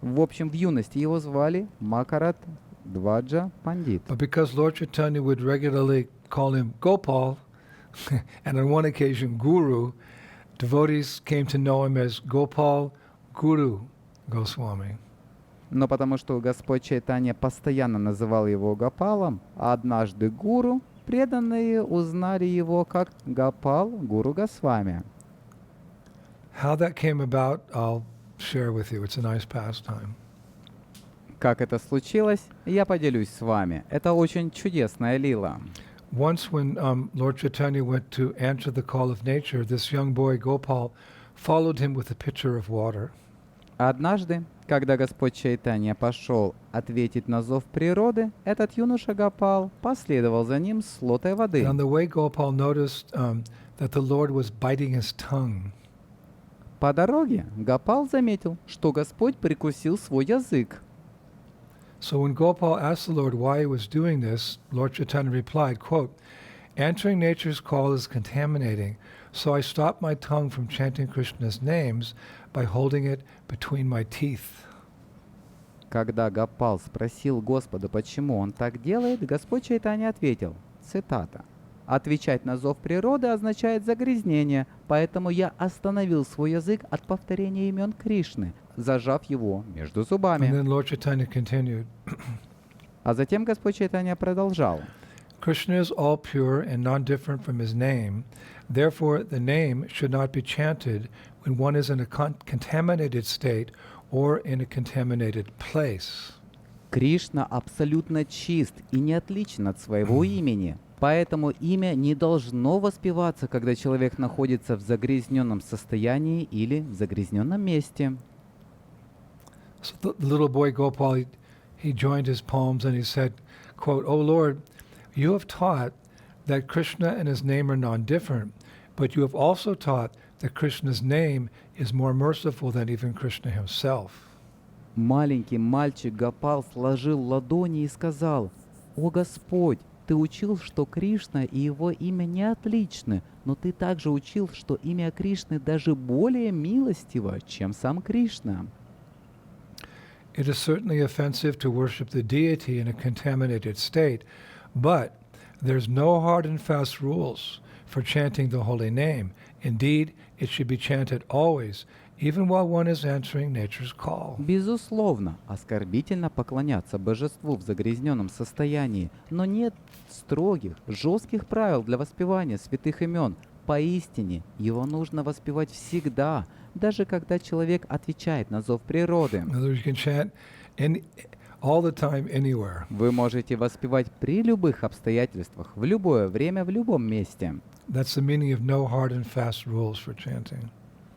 в общем, в юности его звали Макарат Дваджа Пандит. But because Lord Chaitanya would regularly call him Gopal, and on one occasion Guru, devotees came to know him as Gopal Guru Goswami. Но потому что Господь Чайтанья постоянно называл его Гопалом, а однажды Гуру, преданные узнали его как Гопал Гуру Госвами. How that came about, I'll share with you. It's a nice pastime. Как это случилось, я поделюсь с вами. Это очень чудесная лила. Once when Lord Chaitanya went to answer the call of nature, this young boy Gopal followed him with a pitcher of water. Однажды, когда Господь Чайтанья пошел ответить на зов природы, этот юноша Гопал последовал за ним с лотой воды. And on the way, Gopal noticed that the Lord was biting his tongue. По дороге Гопал заметил, что Господь прикусил свой язык. So when Gopal asked the Lord why he was doing this, Lord Chaitanya replied, quote, "Answering nature's call is contaminating, so I stopped my tongue from chanting Krishna's names by holding it between my teeth." Когда Гопал спросил Господа, почему он так делает, Господь Чайтанья ответил, цитата, «Отвечать на зов природы означает загрязнение, поэтому я остановил свой язык от повторения имен Кришны, зажав его между And зубами». then Lord Chaitanya continued, А затем Господь Чайтанья продолжал. Krishna is all pure and non-different from his name. Therefore, the name should not be chanted when one is in a contaminated state or in a contaminated place. Кришна абсолютно чист и не отличен от своего имени. Поэтому имя не должно воспеваться, когда человек находится в загрязненном состоянии или в загрязненном месте. So the little boy Gopal, he joined his palms and he said, quote, "O Lord, you have taught that Krishna and his name are non-different, but you have also taught that Krishna's name is more merciful than even Krishna himself. Маленький мальчик Гопал сложил ладони и сказал: «О Господь, ты учил, что Кришна и его имя не отличны, но ты также учил, что имя Кришны даже более милостиво, чем сам Кришна». It is certainly offensive to worship the deity in a contaminated state, but there's no hard and fast rules for chanting the holy name. Indeed, it should be chanted always, even while one is answering nature's call. Безусловно, оскорбительно поклоняться божеству в загрязненном состоянии, но нет строгих, жестких правил для воспевания святых имен. Поистине, его нужно воспевать всегда, даже когда человек отвечает на зов природы. In other words, you can chant all the time, anywhere. Вы можете воспевать при любых обстоятельствах, в любое время, в любом месте. That's the meaning of no hard and fast rules for chanting.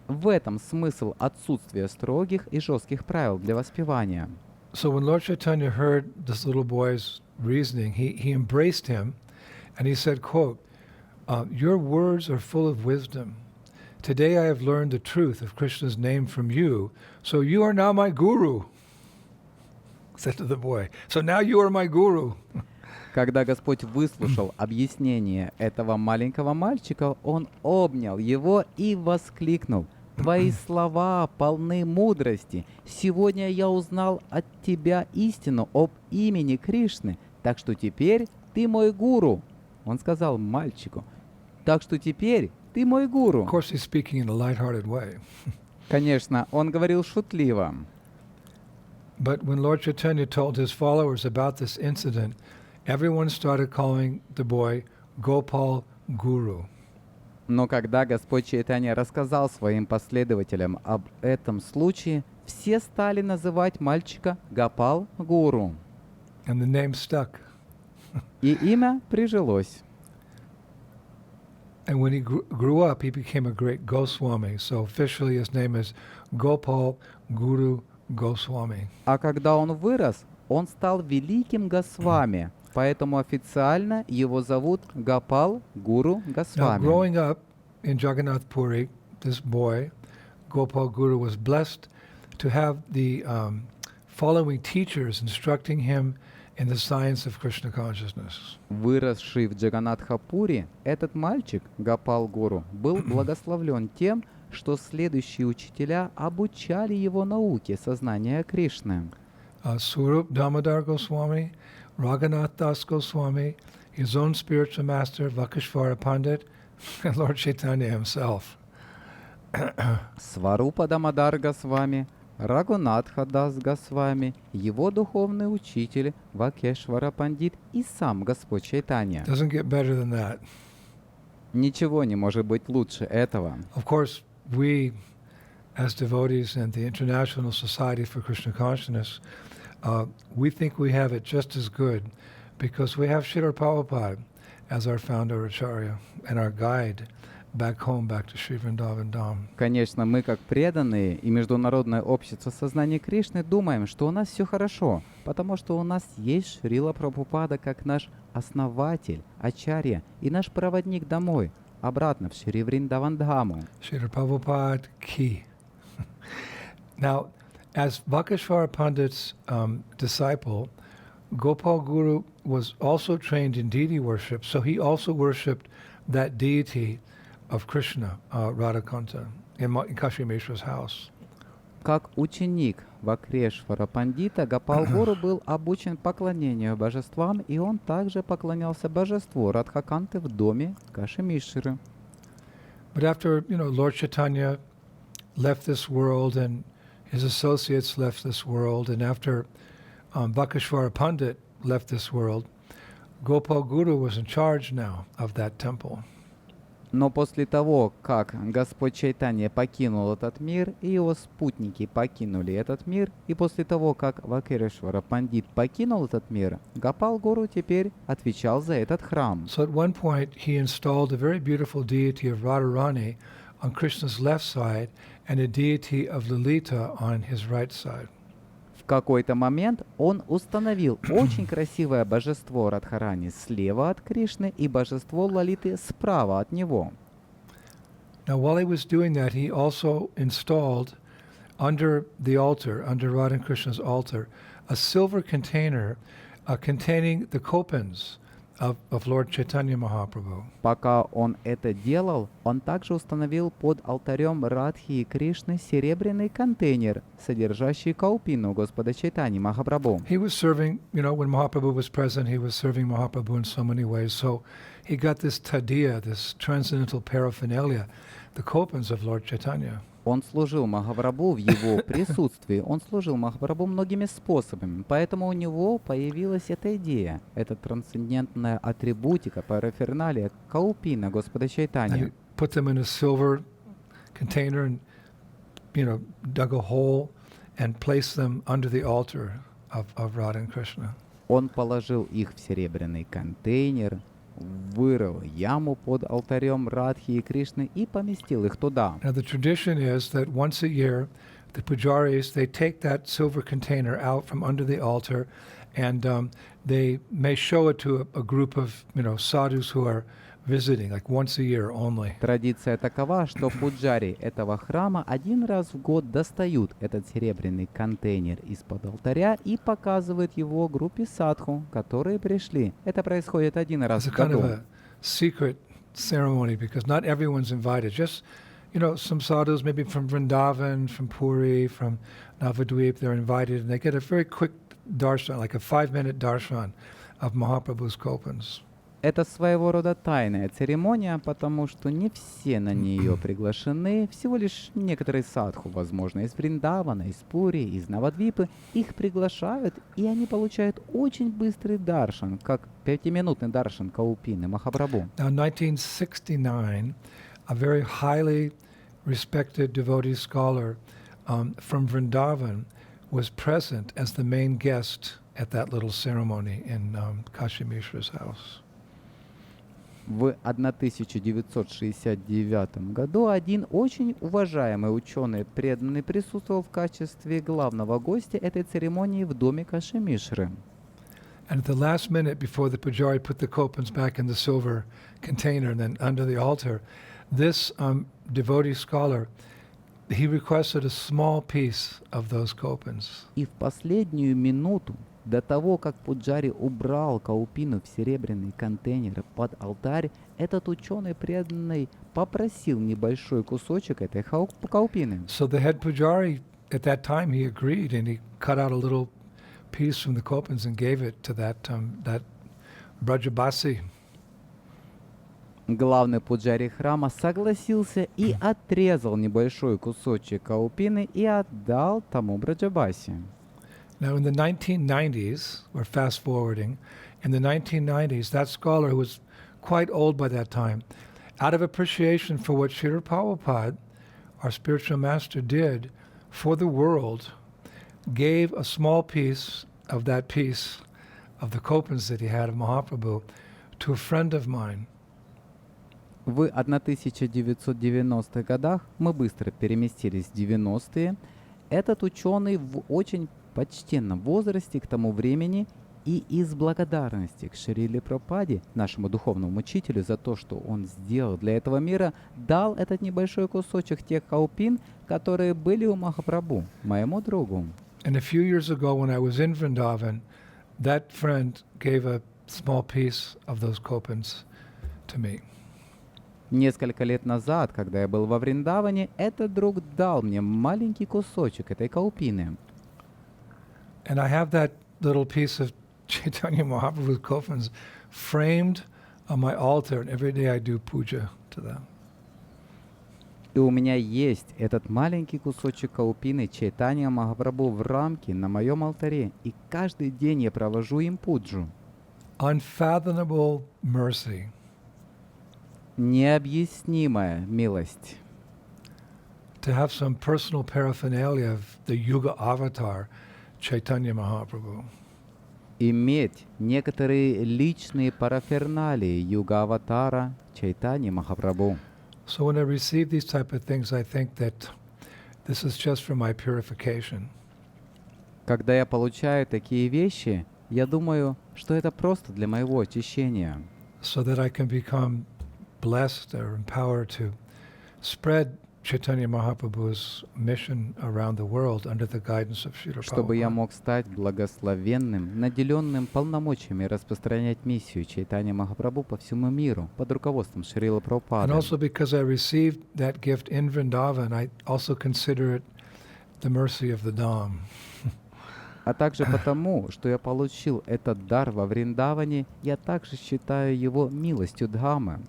В этом смысл отсутствия строгих и жестких правил для воспевания. So when Lord Chaitanya heard this little boy's reasoning, he embraced him, and he said, quote, "Your words are full of wisdom. Today I have learned the truth of Krishna's name from you, so you are now my guru," said to the boy. So now you are my guru. Когда Господь выслушал объяснение этого маленького мальчика, Он обнял его и воскликнул: «Твои слова полны мудрости. Сегодня я узнал от тебя истину об имени Кришны, так что теперь ты мой гуру». Он сказал мальчику: «Так что теперь ты мой гуру». Of course, he's speaking in a lighthearted way. Конечно, он говорил шутливо. But when Lord Chaitanya told his followers about this incident, everyone started calling the boy Gopal Guru. Но когда Господь Чайтанья рассказал своим последователям об этом случае, все стали называть мальчика Гопал Гуру. And the name stuck. И имя прижилось. And when he grew up, he became a great Goswami. So officially his name is Gopal Guru Goswami. А когда он вырос, он стал великим Госвами. Поэтому официально его зовут Гопал Гуру Now, Госвами. growing up in Jagannath-Puri, this boy, Gopal Guru, was blessed to have the following teachers instructing him in the science of Krishna consciousness. Выросший в Джаганнатха-Пури, этот мальчик, Гопал Гуру, был благословлен тем, что следующие учителя обучали его науке сознания Кришны. Swarup Damodar Goswami, Raghunath Das Goswami, his own spiritual master, Vakashvara Pandit, and Lord Chaitanya himself. Сварупа Дамодар Госвами, Рагунатха Дас Госвами, его духовный учитель Вакешвара Пандит и сам Господь Чайтанья. Doesn't get better than that. Ничего не может быть лучше этого. Of course, we, as devotees in the International Society for Krishna Consciousness, we think we have it just as good because we have Srila Prabhupada as our founder Acharya and our guide back home, back to Sri Vrindavan Dham. Конечно, мы как преданные и Международное общество сознания Кришны думаем, что у нас все хорошо, потому что у нас есть Шрила Прабхупада как наш основатель, Ачарья и наш проводник домой, обратно в Шри Вриндаван Дхаму. Srila Prabhupada ki. Now, as Vakashvara Pandit's disciple, Gopal Guru was also trained in deity worship, so he also worshipped that deity of Krishna, Radhakanta, in Kashi Mishra's house. Как ученик Вакрешвара Пандита, Гопал Гуру был обучен поклонению божествам, и он также поклонялся божеству Радхаканты в доме Каши Мишры. But after, Lord Chaitanya left this world and his associates left this world, and after Vakashvara Pandit left this world, Gopal Guru was in charge now of that temple. Но после того, как Господь Чайтанья покинул этот мир, и его спутники покинули этот мир, и после того, как Вакрешвара Пандит покинул этот мир, Гопал Гуру теперь отвечал за этот храм. So at one point he installed a very beautiful deity of Radharani on Krishna's left side and a deity of Lalita on his right side. В какой-то момент он установил очень красивое божество Радхарани слева от Кришны и божество Лалиты справа от него. Now, while he was doing that, he also installed under the altar, under Radha and Krishna's altar, a silver container containing the kopans of Lord Chaitanya Mahaprabhu. Пока он это делал, он также установил под алтарем Радхи и Кришны серебряный контейнер, содержащий каупину Господа Чайтаньи Махапрабху. He was serving, when Mahaprabhu was present, he was serving Mahaprabhu in so many ways. So he got this tadiya, this transcendental paraphernalia, the kopans of Lord Chaitanya. Он служил Махапрабху в его присутствии, он служил Махапрабху многими способами, поэтому у него появилась эта идея, эта трансцендентная атрибутика, параферналия, каупина Господа And Чайтаньи. he put them in a silver container and, dug a hole and placed them under the altar of Radha and Krishna. Он положил их в серебряный контейнер, вырыл яму под алтарем Радхи и Кришны и поместил их туда. Now the tradition is that once a year, the pujaris, they take that silver container out from under the altar, and they may show it to a group of sadhus who are visiting, like once a year only. Традиция такова, что пуджари этого храма один раз в год достают этот серебряный контейнер из-под алтаря и показывают его группе садху, которые пришли. Это происходит один раз It's в a kind of году. a secret ceremony because not everyone's invited. Just some sadhus, maybe from Vrindavan, from Puri, from Navadvip, they're invited, and they get a very quick darshan, like a 5-minute darshan of Mahaprabhu's kopans. Это своего рода тайная церемония, потому что не все на нее приглашены, всего лишь некоторые садху, возможно, из Вриндавана, из Пури, из Навадвипы, их приглашают, и они получают очень быстрый даршан, как 5-минутный даршан Каупины Махапрабху. Now, in 1969, a very highly respected devotee scholar from Vrindavan was present as the main guest at that little ceremony in Kashi Mishra's house. В 1969 году один очень уважаемый ученый преданный присутствовал в качестве главного гостя этой церемонии в доме Каши Мишры. And at the last minute, before the pujari put the kopans back in the silver container and then under the altar, this devotee scholar, he requested a small piece of those kopans. И в последнюю минуту, до того, как пуджари убрал каупину в серебряный контейнер под алтарь, этот ученый преданный попросил небольшой кусочек этой каупины. So the head pujari, at that time, he agreed, and he cut out a little piece from the kopans and gave it to that Brajabasi. Главный пуджари храма согласился и отрезал небольшой кусочек каупины и отдал тому Браджабаси. Now, in the 1990s, we're fast forwarding, in the 1990s, that scholar, who was quite old by that time, out of appreciation for what Srila Prabhupada, our spiritual master, did for the world, gave a small piece of that piece of the kopans that he had of Mahaprabhu to a friend of mine. В 1990-х годах, мы быстро переместились в 90-е, этот ученый в очень почтенном возрасте к тому времени и из благодарности к Шриле Прабхупаде, нашему духовному учителю, за то, что он сделал для этого мира, дал этот небольшой кусочек тех каупин, которые были у Махапрабху, моему другу. And a few years ago, when I was in Vrindavan, that friend gave a small piece of those kopans to me. Несколько лет назад, когда я был во Вриндаване, этот друг дал мне маленький кусочек этой каупины. And I have that little piece of Chaitanya Mahaprabhu's kopans framed on my altar, and every day I do puja to them. И у меня есть этот маленький кусочек каупины Чайтанья Махапрабху в рамке на моем алтаре, и каждый день я провожу им пуджу. Unfathomable mercy. Необъяснимая милость. To have some personal paraphernalia of the Yuga avatar, Chaitanya Mahaprabhu. Иметь некоторые личные параферналии юга-аватара Чайтаньи Махапрабху. So when I receive these type of things, I think that this is just for my purification. Когда я получаю такие вещи, я думаю, что это просто для моего очищения, so that I can become blessed or empowered to spread Chaitanya Mahaprabhu's mission around the world under the guidance of Srila чтобы я Prabhupada. мог стать благословенным, наделенным полномочиями распространять миссию Чайтанья Махапрабху по всему миру под руководством Шрилы And Прабхупады. also because I received that gift in Vrindavan, I also consider it the mercy of the Dham. А также потому, что я получил этот дар во Вриндаване, я также считаю его милостью Дхаммы.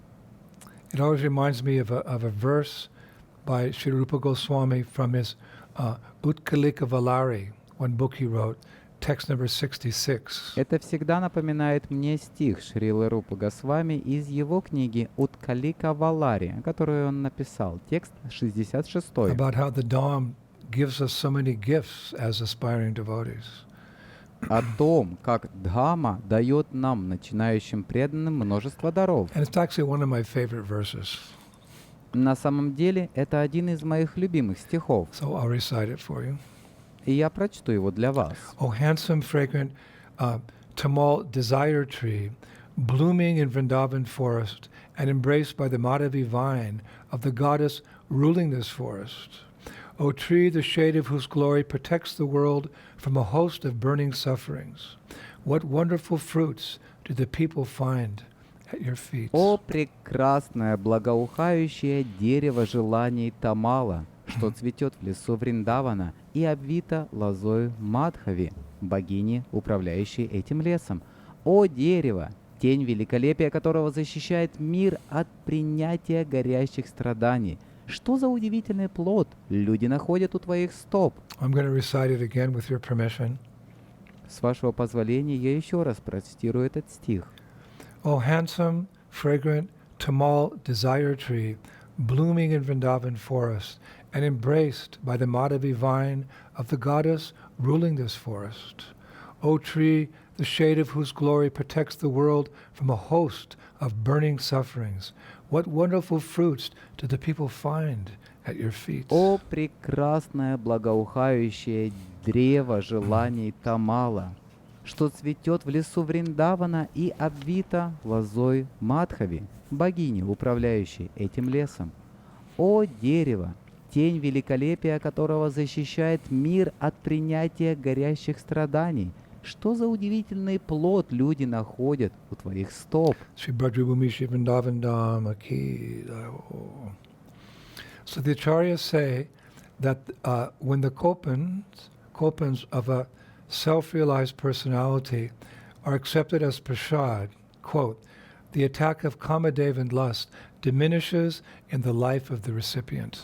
It always reminds me of a verse by Sri Rupa Goswami from his Utkalika Valari, one book he wrote, text number 66. Это всегда напоминает мне стих Шрилы Рупы Госвами из его книги «Уткалика Валари», которую он написал, текст 66. About how the Dham gives us so many gifts as aspiring devotees. О том, как Дхамма дает нам, начинающим преданным, множество даров. And it's actually one of my favorite verses. На самом деле, это один из моих любимых стихов, So I'll recite it for you. и я прочту его для вас. O handsome, fragrant Tamal desire tree, blooming in Vrindavan forest, and embraced by the Madhavi vine of the goddess ruling this forest. O tree, the shade of whose glory protects the world from a host of burning sufferings. What wonderful fruits do the people find at your feet? О прекрасное, благоухающее дерево желаний Тамала, что цветет в лесу Вриндавана и обвито лозою Мадхави, богини, управляющей этим лесом. О дерево, тень великолепия которого защищает мир от принятия горящих страданий. Что за удивительный плод люди находят у твоих стоп? I'm going to recite it again with your permission. С вашего позволения я еще раз процитирую этот стих. O handsome, fragrant Tamal desire tree, blooming in Vrindavan forest, and embraced by the Madhavi vine of the goddess ruling this forest. O tree, the shade of whose glory protects the world from a host of burning sufferings. What wonderful fruits do the people find at your feet? О прекрасное, благоухающее древо желаний Тамала, что цветет в лесу Вриндавана и обвито лозой Мадхави, богини, управляющей этим лесом. О дерево, тень великолепия которого защищает мир от принятия горящих страданий. Что за удивительный плод люди находят у твоих стоп? Sri Bhadravumi Shri Vrindavan Dham Ki. So the acharyas say that when the kopans of a self-realized personality are accepted as prasad, quote, the attack of kamadev and lust diminishes in the life of the recipient.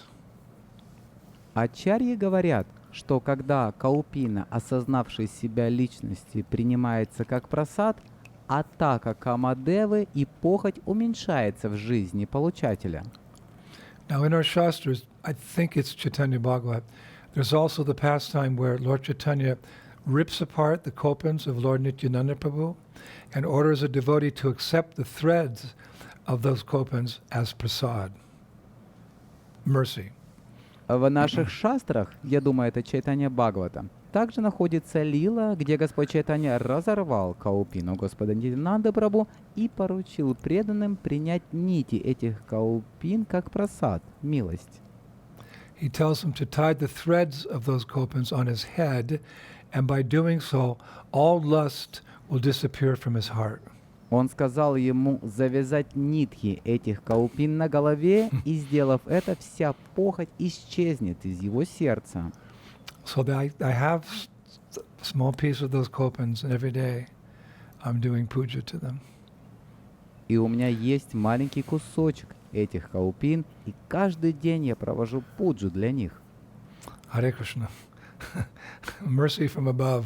Ачарьи говорят, что когда каупина, осознавшей себя личности, принимается как прасад, атака камадевы и похоть уменьшается в жизни получателя. Now in our shastras, I think it's Chaitanya Bhagavat, there's also the pastime where Lord Chaitanya rips apart the kopans of Lord Nityananda Prabhu and orders a devotee to accept the threads of those kopans as prasad, mercy. В наших шастрах, я думаю, это Чайтанья Бхагавата, также находится лила, где Господь Чайтанья разорвал каупину Господа Нитянанды Прабху и поручил преданным принять нити этих каупин как прасад, милость. He tells him to tie the threads of those kopans on his head, and by doing so, all lust will disappear from his heart. Он сказал ему завязать нитки этих каупин на голове, и, сделав это, вся похоть исчезнет из его сердца. So I have a small piece of those kopans, and every day I'm doing puja to them. И у меня есть маленький кусочек этих каупин, и каждый день я провожу пуджу для них. Hare Krishna. Mercy from above.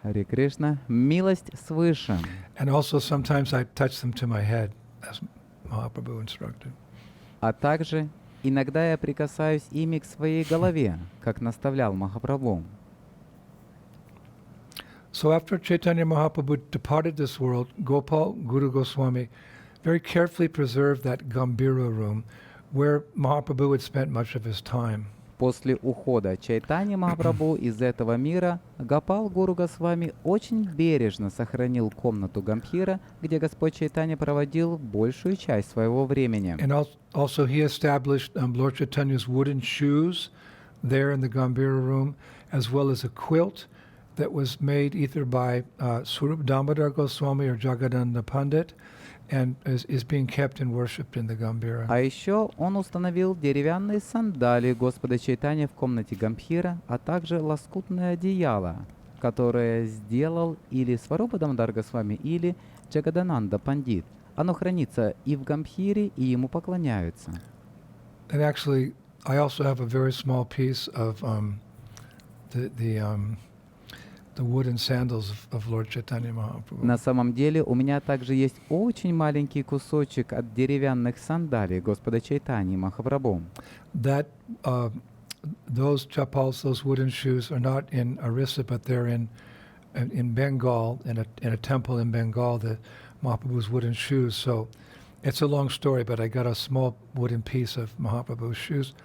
Харе Кришна, милость свыше. And also sometimes I touch them to my head, as Mahaprabhu instructed. А также иногда я прикасаюсь ими к своей голове, как наставлял Махапрабху. So after Chaitanya Mahaprabhu departed this world, Gopal Guru Goswami very carefully preserved that Gambhira room where Mahaprabhu had spent much of his time. После ухода Чайтаньи Махапрабху из этого мира, Гопал Гуру Госвами очень бережно сохранил комнату Гамбхира, где Господь Чайтанья проводил большую часть своего времени. And also he established Lord Chaitanya's wooden shoes there in the Gambhira room, as well as a quilt that was made either by Swarup Damodar Goswami or Jagannatha Pandit, and is being kept and worshipped in the Gambhira. А еще он установил деревянные сандалии Господа Чайтаньи в комнате Гамбхира, а также лоскутное одеяло, которое сделал или Сварупа Дамодар Госвами, или Джаганнатха Пандит. Оно хранится и в Гамбхире, и ему поклоняются. And actually, I also have a very small piece of the wooden sandals of Lord Chaitanya Mahaprabhu. На самом деле у меня также есть очень маленький кусочек от деревянных сандалий Господа Чайтаньи Махапрабху. That those chapals, those wooden shoes, are not in Orissa, but they're in Bengal, in a temple in Bengal. The Mahaprabhu's wooden shoes. So it's a long story, but I got a small wooden piece of Mahaprabhu's shoes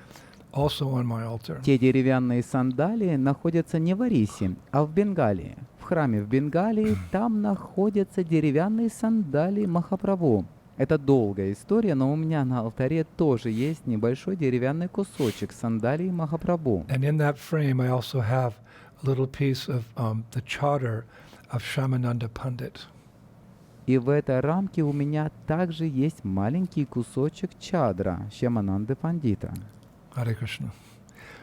also on my altar. Те деревянные сандалии находятся не в Орисе, а в Бенгалии. В храме в Бенгалии там находятся деревянные сандалии Махапрабху. Это долгая история, но у меня на алтаре тоже есть небольшой деревянный кусочек сандалий Махапрабху. And in that frame, I also have a little piece of the chadar of Shyamananda Pandit. И в этой рамке у меня также есть маленький кусочек чадра Шьямананды Пандита. Hare Krishna.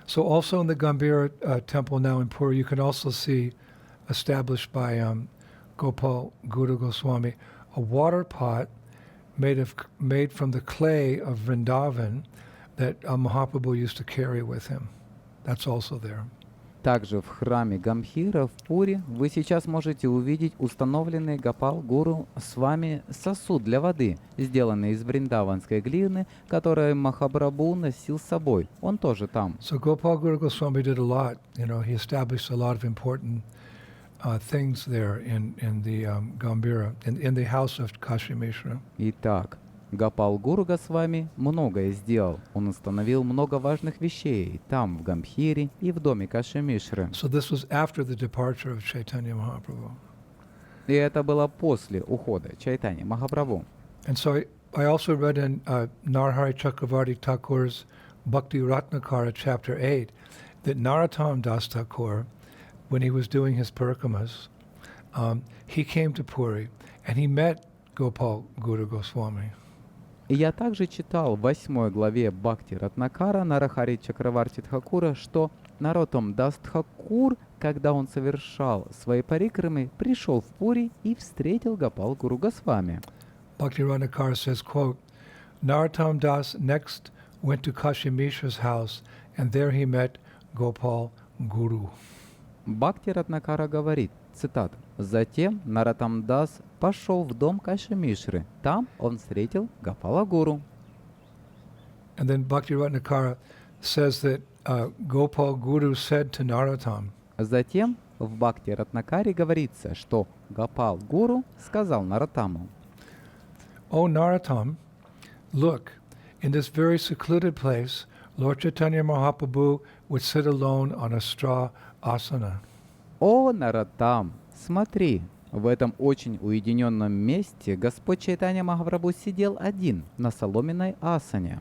So also in the Gambhira temple now in Puri, you can also see established by Gopal Guru Goswami a water pot made from the clay of Vrindavan that Mahaprabhu used to carry with him. That's also there. Также в храме Гамбхира в Пури вы сейчас можете увидеть установленный Гопал Гуру Свами сосуд для воды, сделанный из вриндаванской глины, который Махапрабху носил с собой. Он тоже там. So Gopal Guru Goswami did a lot. You know, he established a lot of important things there in the Gambhira, in the house of Kashi Mishra. Итак, Гопал Гуру Госвами многое сделал. Он установил много важных вещей там, в Гамбхире и в доме Каши Мишры. So this was after the departure of Chaitanya Mahaprabhu. И это было после ухода Чайтаньи Махапрабху. And so I also read in Narhari Chakravarti Thakur's Bhakti Ratnakara, chapter 8, that Narottam Das Thakur, when he was doing his parikramas, he came to Puri and he met Gopal Guru Goswami. И я также читал в 8 главе Бхакти Ратнакара Нарахари Чакраварти Тхакура, что Нароттам Дас Тхакур, когда он совершал свои парикрамы, пришел в Пури и встретил Гопал Гуру Госвами. Bhakti Ratnakara says, quote, Narottam Das next went to Kashi Mishra's house and there he met Gopal Guru. Бхакти Ратнакара говорит, цитата, «Затем Нароттам Дас пошел в дом Каши Мишры. Там он встретил Гопала Гуру». And then Bhakti Ratnakara says that Gopal Guru said to Narottam, Затем в Бхакти Ратнакаре говорится, что Гопал Гуру сказал Нароттаму, "O Narottam, look, in this very secluded place, Lord Chaitanya Mahaprabhu would sit alone on a straw asana. «О, Нароттам, смотри, в этом очень уединенном месте Господь Чайтанья Махапрабху сидел один на соломенной асане.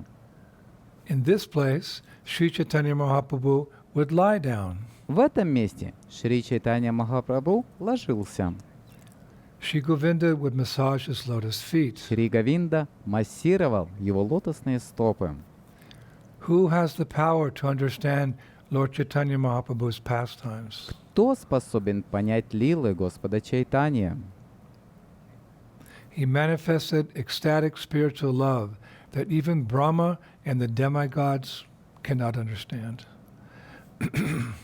In this place, Sri Chaitanya Mahaprabhu would lie down. В этом месте Шри Чайтанья Махапрабху ложился. Shri Govinda would massage his lotus feet. Шри Говинда массировал его лотосные стопы. Who has the power to understand Lord Chaitanya Mahaprabhu's pastimes? Кто способен понять лилы Господа Чайтанья? He manifested ecstatic spiritual love that even Brahma and the demigods cannot understand.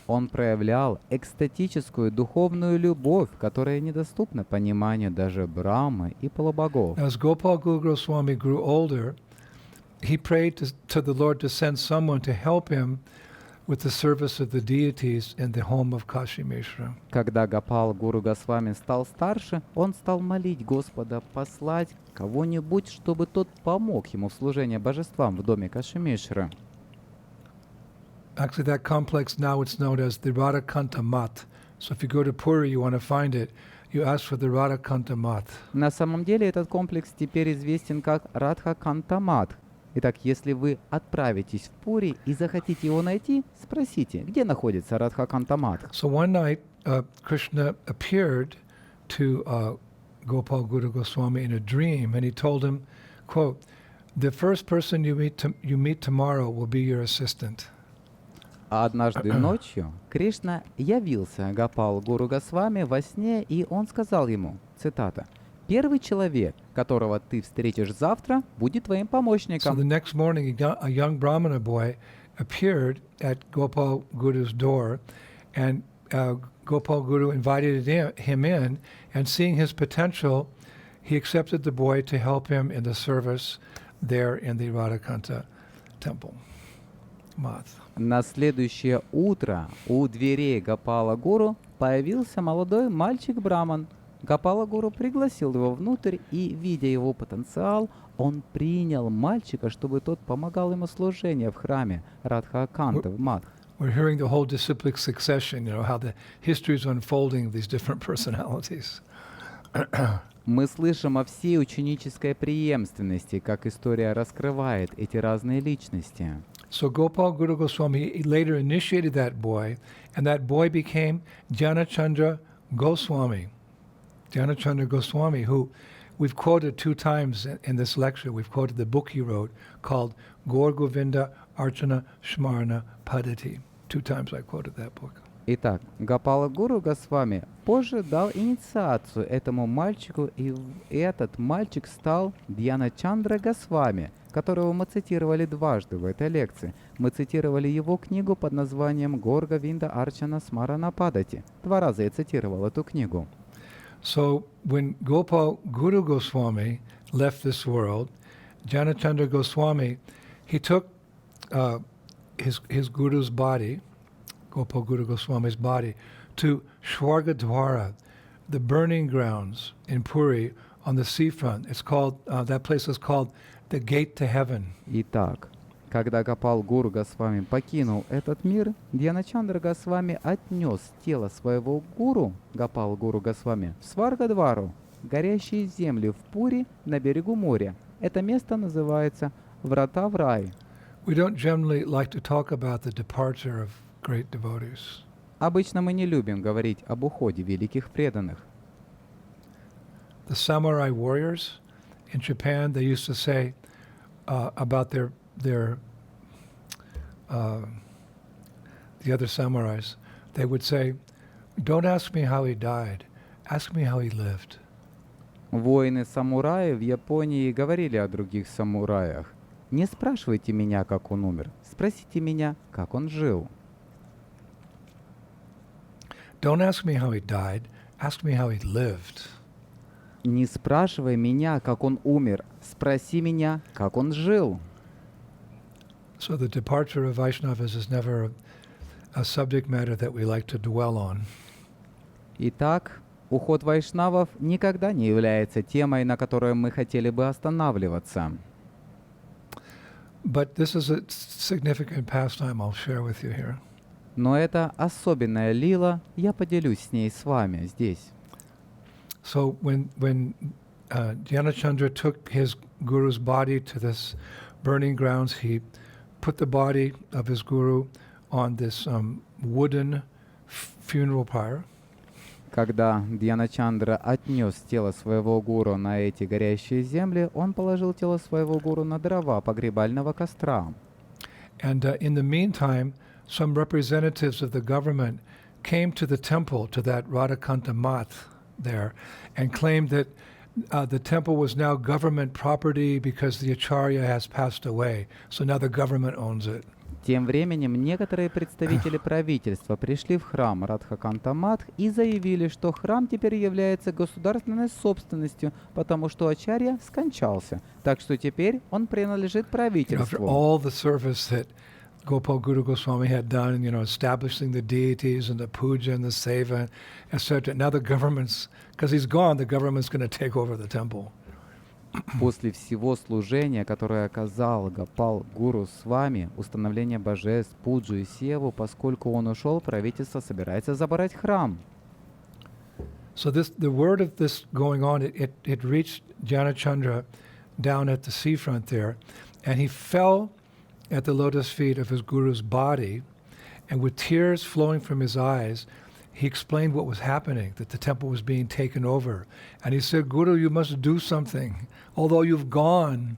Он проявлял экстатическую духовную любовь, которая недоступна пониманию даже Брахмы и полубогов. As Gopal Guru Goswami grew older, he prayed to the Lord to send someone to help him with the service of the deities in the home of Kashi Mishra. Когда Гопал Гуру Госвами стал старше, он стал молить Господа послать кого-нибудь, чтобы тот помог ему в служении божествам в доме Каши Мишры. Actually, that complex now it's known as the Radhakanta Mat. So if you go to Puri, you want to find it, you ask for the Radhakanta Mat. На самом деле этот комплекс теперь известен как Радха-Канта-Мат. Итак, если вы отправитесь в Пури и захотите его найти, спросите, где находится Радха-Канта-Мат. So one night, Krishna appeared to Gopal Guru Goswami in a dream, and he told him, quote, "The first person you meet tomorrow will be your assistant." А однажды ночью Кришна явился Гопал Гуру Госвами во сне, и он сказал ему, цитата, «Первый человек, которого ты встретишь завтра, будет твоим So помощником». the next morning, a young Brahmana boy appeared at Gopal Guru's door, and Gopal Guru invited him in, and seeing his potential, he accepted the boy to help him in the service there in the Radhakanta temple. Mat. На следующее утро у дверей Гопала Гуру появился молодой мальчик-браман. Гопала Гуру пригласил его внутрь, и, видя его потенциал, он принял мальчика, чтобы тот помогал ему служение в храме Радха-Канта в Мат. We're hearing the whole disciplic succession, how the history is unfolding of these different personalities. Мы слышим о всей ученической преемственности, как история раскрывает эти разные личности. So Gopal Guru Goswami he later initiated that boy, and that boy became Jnanachandra Goswami. Jnanachandra Goswami, who we've quoted 2 times in this lecture. We've quoted the book he wrote called Gaur Govinda Archana Shmarna Padati. 2 times I quoted that book. Итак, Гопала Гуру Госвами позже дал инициацию этому мальчику, и этот мальчик стал Дьяначандра Госвами, которого мы цитировали дважды в этой лекции. Мы цитировали его книгу под названием «Гор Говинда Арчана Смарана Падати». 2 раза я цитировал эту книгу. So when Gopal Guru Goswami left this world, Jnanachandra Goswami, he took his guru's body, Gopal Guru Goswami's body, to Shwargadwara, the burning grounds in Puri on the seafront. It's called, that place is called the Gate to Heaven. Итак, когда Гопал Гуру Госвами покинул этот мир, Дьяначандра Госвами отнес тело своего гуру, Гопал Гуру Госвами, в Сваргадвару, горящие земли в Пури на берегу моря. Это место называется Врата в рай. We don't generally like to talk about the departure of great devotees. Обычно мы не любим говорить об уходе великих преданных. The samurai warriors in Japan, they used to say about the other samurais, they would say, "Don't ask me how he died, ask me how he lived." Воины-самураи в Японии говорили о других самураях. Не спрашивайте меня, как он умер, спросите меня, как он жил. Don't ask me how he died, ask me how he lived. Не спрашивай меня, как он умер, спроси меня, как он жил. So the departure of Vaishnavas is never a subject matter that we like to dwell on. Итак, уход вайшнавов никогда не является темой, на которой мы хотели бы останавливаться. But this is a significant pastime I'll share with you here. Но это особенная лила, я поделюсь с ней с вами здесь. So when Dhyanachandra took his guru's body to this burning grounds, he put the body of his guru on this wooden funeral pyre. Когда Дьяначандра отнес тело своего гуру на эти горящие земли, он положил тело своего гуру на дрова погребального костра. And in the meantime, some representatives of the government came to the temple, to that Radhakanta Mat there, and claimed that the temple was now government property because the acharya has passed away. So now the government owns it. Тем временем некоторые представители правительства пришли в храм Радхаканта-Мат и заявили, что храм теперь является государственной собственностью, потому что ачарья скончался. Так что теперь он принадлежит правительству. After all the service that Gopal Guru Goswami had done, establishing the deities and the puja and the seva, etc. Now the government's, because he's gone, the government's going to take over the temple. После всего служения, которое оказал Гопал Гуру Свами, установления божеств, пуджу и севу, поскольку он ушел, правительство собирается забрать храм. So the word of this going on, it reached Janachandra down at the seafront there, and he fell at the lotus feet of his guru's body, and with tears flowing from his eyes, he explained what was happening, that the temple was being taken over. And he said, Guru, you must do something. Although you've gone,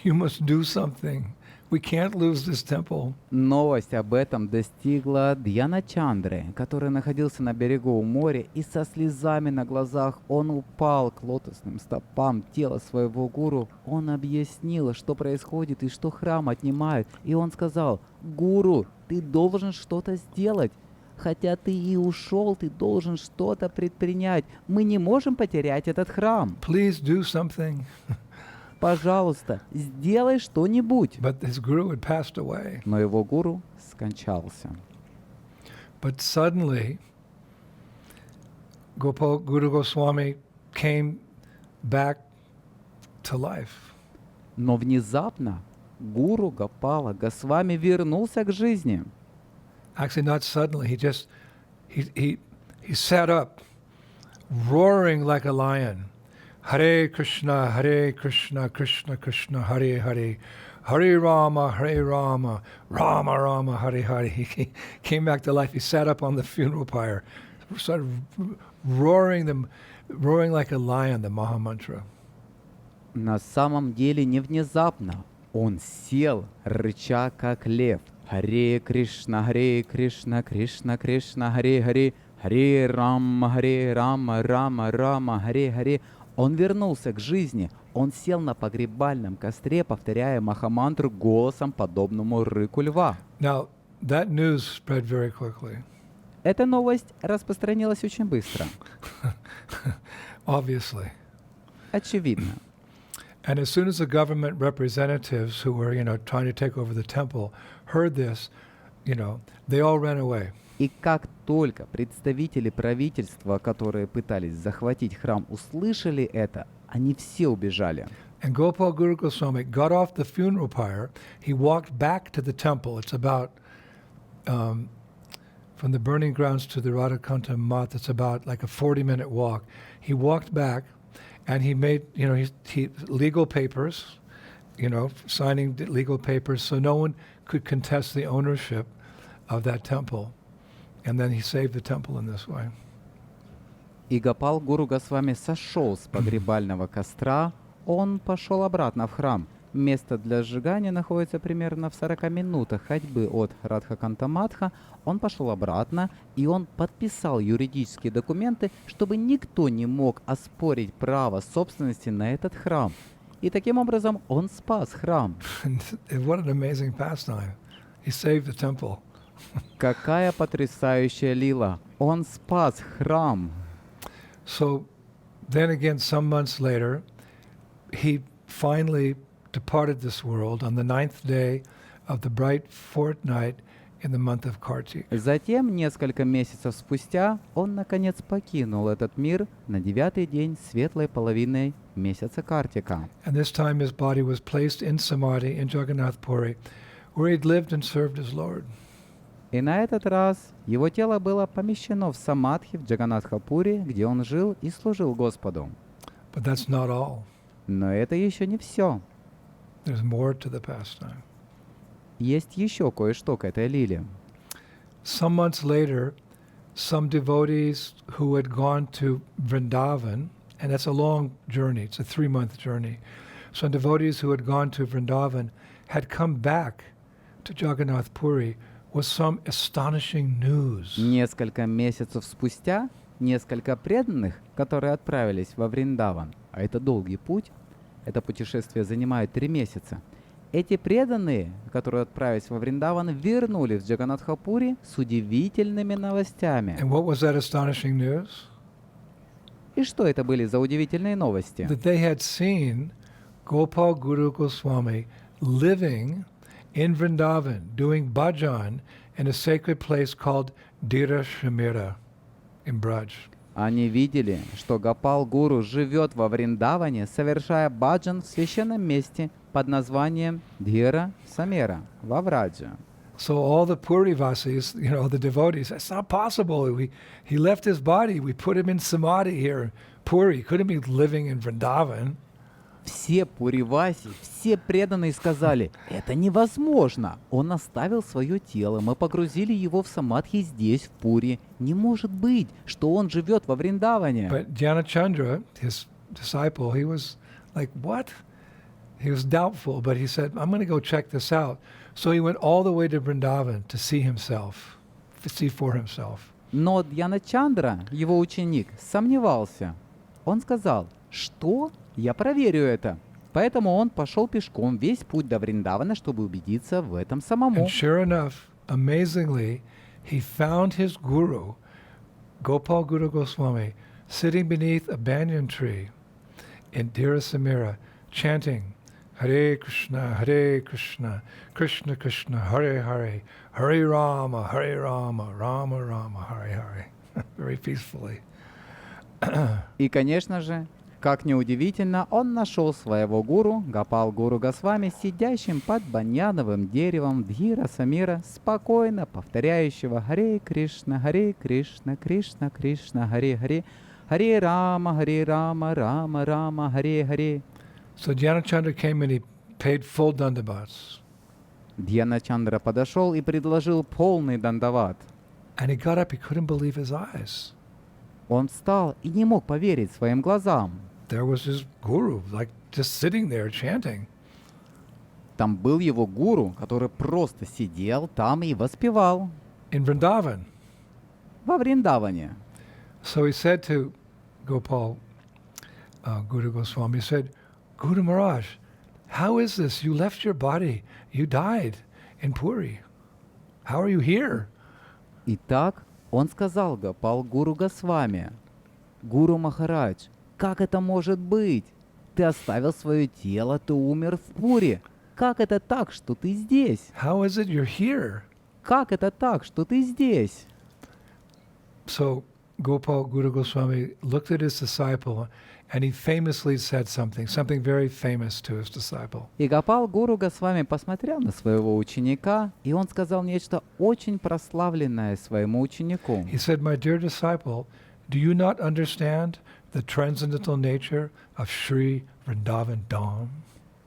you must do something. We can't lose this temple. Новость об этом достигла Дьяначандры, который находился на берегу моря, и со слезами на глазах он упал к лотосным стопам тела своего гуру. Он объяснил, что происходит и что храм отнимают. И он сказал: «Гуру, ты должен что-то сделать. Хотя ты и ушел, ты должен что-то предпринять. Мы не можем потерять этот храм. Please do something. Пожалуйста, сделай что-нибудь». But his guru had passed away. Но его гуру скончался. But suddenly, Gopal Guru Goswami came back to life. Но внезапно гуру Гопала Госвами вернулся к жизни. Actually, not suddenly. He sat up, roaring like a lion. Hare Krishna, Krishna Krishna, Hare Hare, Hare Rama, Rama Rama, Hare Hare. He came back to life. He sat up on the funeral pyre, started roaring like a lion, the Maha Mantra. На самом деле не внезапно. Он сел, рыча как лев. Харе Кришна, Кришна Кришна, Харе Харе, Харе Рама, Рама Рама, Харе Харе. Он вернулся к жизни. Он сел на погребальном костре, повторяя махамантру голосом, подобному рыку льва. Now, that news spread very quickly. Эта новость распространилась очень быстро. Obviously. Очевидно. And as soon as the government representatives who were, trying to take over the temple heard this, they all ran away. И как только представители правительства, которые пытались захватить храм, услышали это, они все убежали. And Gopal Guru Goswami got off the funeral pyre. He walked back to the temple. It's about, from the burning grounds to the Radhakanta Math, it's about like a 40-minute walk. He walked back and he made, he legal papers, signing legal papers so no one could contest the ownership of that temple. And then he saved the temple in this way. И Гопал Гуру Госвами сошел с погребального костра, он пошел обратно в храм. Место для сжигания находится примерно в 40 минутах ходьбы от Радхакантаматха. Он пошел обратно, и он подписал юридические документы, чтобы никто не мог оспорить право собственности на этот храм. И таким образом он спас храм. What an amazing pastime. He saved the temple. Какая потрясающая лила! Он спас храм. So then again, some months later, he finally departed this world on the 9th day of the bright fortnight in the month of Kartik. Затем, несколько месяцев спустя, он наконец покинул этот мир на 9-й день светлой половины месяца Картика. And this time his body was placed in Samadhi in Джаганнатха-Пури, where he'd lived and served his Lord. И на этот раз его тело было помещено в Самадхи в Джаганнатха-Пури, где он жил и служил Господу. But that's not all. Но это еще не все. There's more to the pastime. Есть еще кое-что к этой лиле. Some months later, some devotees who had gone to Vrindavan, and that's a long journey, it's a 3-month journey. Some devotees who had gone to Vrindavan had come back to Jagannath-Puri with some astonishing news. Несколько месяцев спустя, несколько преданных, которые отправились во Вриндаван, а это долгий путь, это путешествие занимает 3 месяца. Эти преданные, которые отправились во Вриндаван, вернулись в Джаганнатха-Пури с удивительными новостями. And what was that astonishing news? И что это были за удивительные новости? That they had seen Gopal Guru Goswami living in Vrindavan, doing bhajan in a sacred place called Dira Shamira in Braj. Они видели, что Гопал Гуру живет во Вриндаване, совершая баджан в священном месте под названием Dhira Samera во Враджа. So all the Puri Vasis, the devotees, that's not possible. He left his body. We put him in samadhi here in Puri. He couldn't be living in Vrindavan. Все пуриваси, все преданные сказали, это невозможно. Он оставил свое тело, мы погрузили его в самадхи здесь, в Пури. Не может быть, что он живет во Вриндаване. But Jnanachandra, his disciple, he was like, what? He was doubtful, but he said, I'm going to go check this out. So he went all the way to Vrindavan to see himself, to see for himself. Но Дьяначандра, его ученик, сомневался. Он сказал, что? Я проверю это. Поэтому он пошел пешком весь путь до Вриндавана, чтобы убедиться в этом самому. And sure enough, amazingly, he found his guru, Gopal Guru Goswami, sitting beneath a banyan tree in Dhira Samira, chanting, Hare Krishna, Krishna Krishna, Hare Hare, Hare Rama, Rama Rama, Hare Hare. Very peacefully. И, конечно же, как ни удивительно, он нашел своего гуру, Гопал Гуру Госвами, сидящим под баньяновым деревом Дхира Самира, спокойно повторяющего Харе Кришна, Кришна Кришна, Харе Харе, Харе Рама, Рама Рама, Харе Харе. So Jnanachandra came and he paid full dandavats. Дьяначандра подошел и предложил полный дандават. And he got up, he couldn't believe his eyes. Он встал и не мог поверить своим глазам. There was his guru, like just sitting there chanting. Там был его гуру, который просто сидел там и воспевал. In Vrindavan. Во Вриндаване. So he said to Gopal Guru Goswami, he said, Guru Maharaj, how is this? You left your body. You died in Puri. How are you here? Итак, он сказал Гопал Гуру Госвами, Гуру Махарадж, как это может быть? Ты оставил свое тело, ты умер в Пури. Как это так, что ты здесь? How is it you're here? Как это так, что ты здесь? So Gopal Guru Goswami looked at his disciple and he famously said something very famous to his disciple. И Гопал Гуру Госвами посмотрел на своего ученика, и он сказал нечто очень прославленное своему ученику. He said, my dear disciple, do you not understand the transcendental nature of Shri Vrindavan Dham?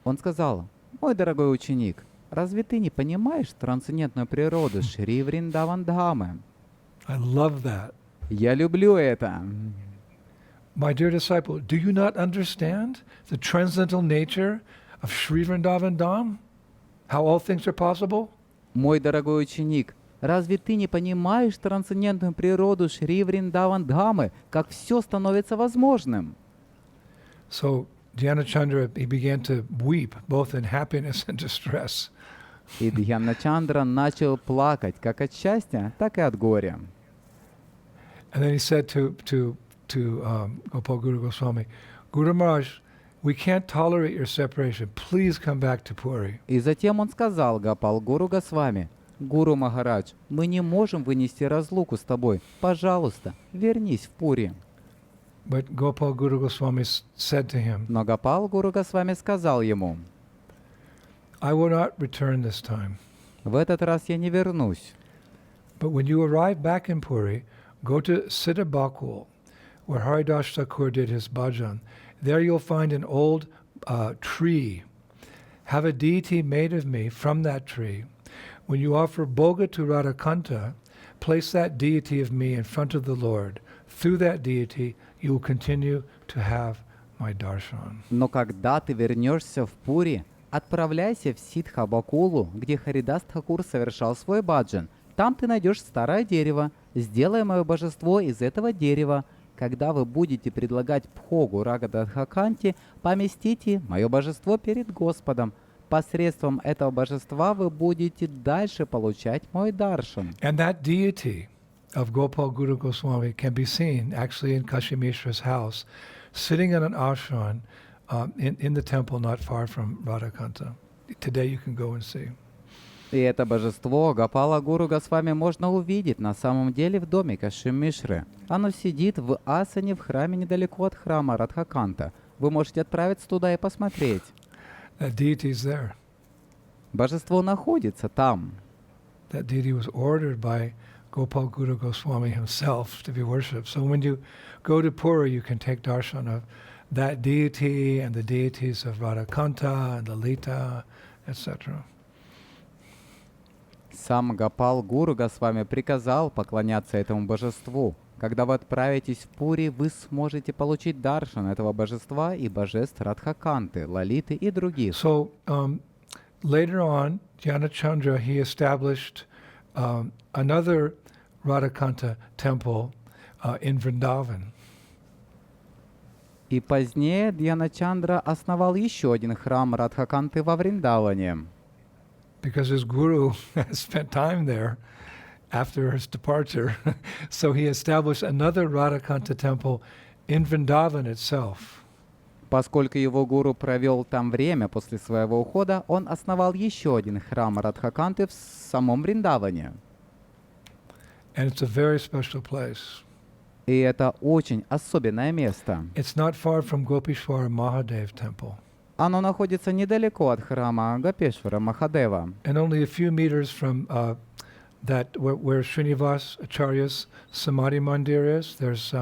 Он сказал, мой дорогой ученик, разве ты не понимаешь трансцендентную природу Шри Вриндаван Дхамы? I love that. Я люблю это. My dear disciple, do you not understand the transcendental nature of Shri Vrindavan Dham? How all things are possible? Мой дорогой ученик, разве ты не понимаешь трансцендентную природу Шри Вриндаван Дхамы, как все становится возможным? So Jnanachandra, he began to weep, both in happiness and distress. И Дьяначандра начал плакать как от счастья, так и от горя. And then he said to Gopal Guru Goswami, Guru Maharaj, we can't tolerate your separation. Please come back to Puri. И затем он сказал Гопал Гуру Госвами, Гуру Махарадж, мы не можем вынести разлуку с тобой. Пожалуйста, вернись в Пури. But Gopal Guru Goswami said to him, Но Гопал Гуру Госвами сказал ему, I will not return this time. в этот раз я не вернусь. But when you arrive back in Puri, go to Siddha Bakul, where Haridas Thakur did his bhajan. There you'll find an old tree. Have a deity made of me from that tree. When you offer bhoga to Radhakanta, place that deity of me in front of the Lord. Through that deity, you will continue to have my darshan. Но когда ты вернешься в Пури, отправляйся в Сиддха-Бакулу, где Харидас Тхакур совершал свой баджан. Там ты найдешь старое дерево. Сделай мое божество из этого дерева. Когда вы будете предлагать Бхогу Радхаканте, поместите мое божество перед Господом. Посредством этого божества вы будете дальше получать мой даршан. And that deity of Gopal Guru Goswami can be seen actually in Kashimishra's house, sitting in an ashram in the temple not far from Radhakanta. Today you can go and see. И это божество Гопала Гуру Госвами можно увидеть на самом деле в доме Каши-Мишры. Оно сидит в асане в храме недалеко от храма Радхаканта. Вы можете отправиться туда и посмотреть. That deity is there. Божество находится там. That deity was ordered by Gopal Guru Goswami himself to be worshipped. So when you go to Puri, you can take darshan of that deity and the deities of Radhakanta and Lalita, etc. Сам Гопал Гуру Госвами приказал поклоняться этому божеству. Когда вы отправитесь в Пури, вы сможете получить даршан этого божества и божеств Радхаканты, Лалиты и других. So later on, Jnanachandra, he established another Radhakanta temple in Vrindavan. И позднее Дьяначандра основал еще один храм Радхаканты во Вриндаване. Because his guru had spent time there after his departure. So he established another Radhakanta temple in Vrindavan itself. Поскольку его гуру провел там время после своего ухода, он основал еще один храм Радхаканты в самом Вриндаване. And it's a very special place. И это очень особенное место. It's not far from Gopishwara Mahadev temple. Оно находится недалеко от храма Гопешвара Махадева. And only a few meters from that where Srinivas Acharya's Samadhi Mandir is. There's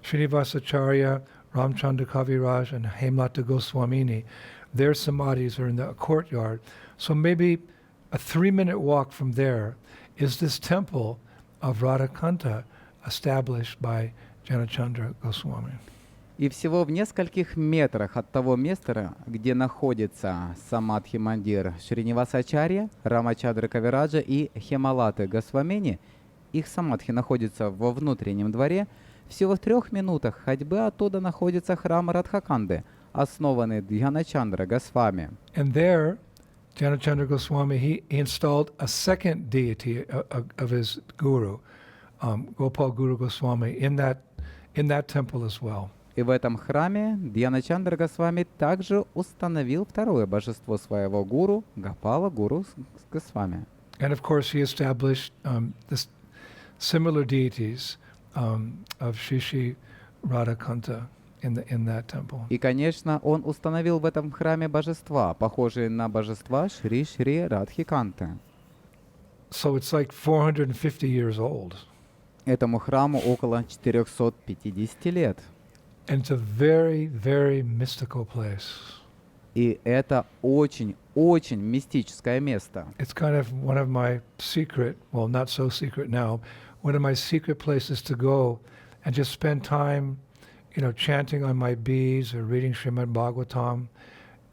Srinivas Acharya, Ramchandra Kaviraj, and Hemlata Goswamini. Their samadhis are in the courtyard. So maybe a 3-minute walk from there is this temple of Radhakanta established by Janachandra Goswami. И всего в нескольких метрах от того места, где находится Самадхи Мандир Шринивасачарья, Рамачандра Кавираджа и Хемалаты Госвамини, их самадхи находятся во внутреннем дворе, всего в 3 минутах ходьбы оттуда находится храм Радхаканды, основанный Дьяначандра Госвами. And there, Janachandra Goswami, he installed a second deity of his guru, Gopal Guru Goswami, in that temple as well. И в этом храме Дьяначандра Госвами также установил второе божество своего гуру, Гопала Гуру Госвами. And of course, he established this similar deities of Shri Radhakanta in that temple. И, конечно, он установил в этом храме божества, похожие на божества Шри Радхи Канты. So it's like 450 years old. Этому храму около 450 лет. And it's a very, very mystical place. И это очень мистическое место. It's kind of one of my secret, well, not so secret now, one of my secret places to go and just spend time, chanting on my beads or reading Srimad Bhagavatam.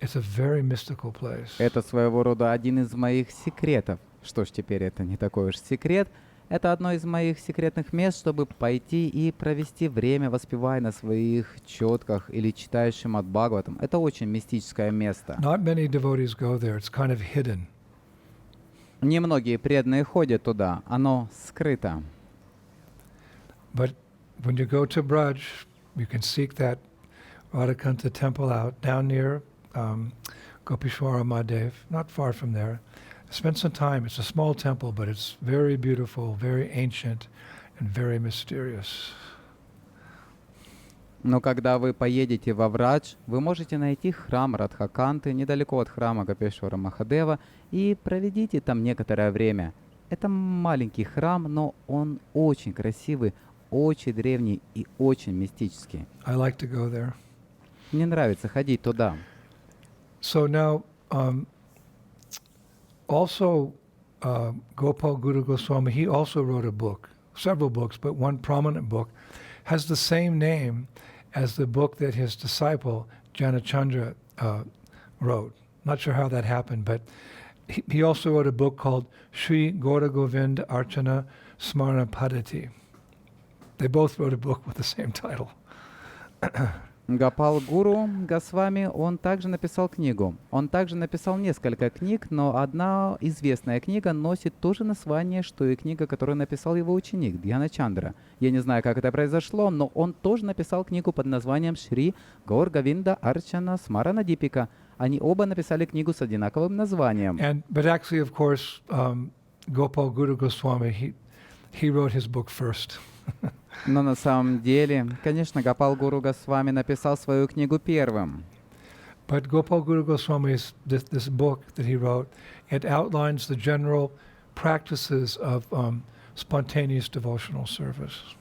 It's a very mystical place. Это своего рода один из моих секретов. Что ж, теперь это не такой уж секрет. Это одно из моих секретных мест, чтобы пойти и провести время, воспевая на своих четках или читая Шримад Бхагаватам. Это очень мистическое место. Not many devotees go there. It's kind of hidden. Немногие преданные ходят туда. Оно скрыто. But when you go to Braj, you can seek that Radhakanta temple out down near Gopishwara Mahadev, not far from there. Spend some time. It's a small temple, but it's very beautiful, very ancient, and very mysterious. Но когда вы поедете во Врадж, вы можете найти храм Радхаканты недалеко от храма Гопешвара Махадева и проведите там некоторое время. Это маленький храм, но он очень красивый, очень древний и очень мистический. I like to go there. Мне нравится ходить туда. So now, also, Gopal Guru Goswami, he also wrote a book, several books, but one prominent book has the same name as the book that his disciple Janachandra wrote. Not sure how that happened, but he also wrote a book called Sri Gaura Govind Archana Smarana Padati. They both wrote a book with the same title. Гопал Гуру Госвами, он также написал книгу. Он также написал несколько книг, но одна известная книга носит то же название, что и книга, которую написал его ученик Дьяначандра. Я не знаю, как это произошло, но он тоже написал книгу под названием Шри Гаур Говинда Арчана Смарана Дипика. Они оба написали книгу с одинаковым названием. But actually, of course, Gopal Guru Goswami, he wrote his book first. Но на самом деле, конечно, Гопал Гуру Госвами написал свою книгу первым. But Gopal Guru Goswami's this book that he wrote, it outlines the general practices of spontaneous devotional service.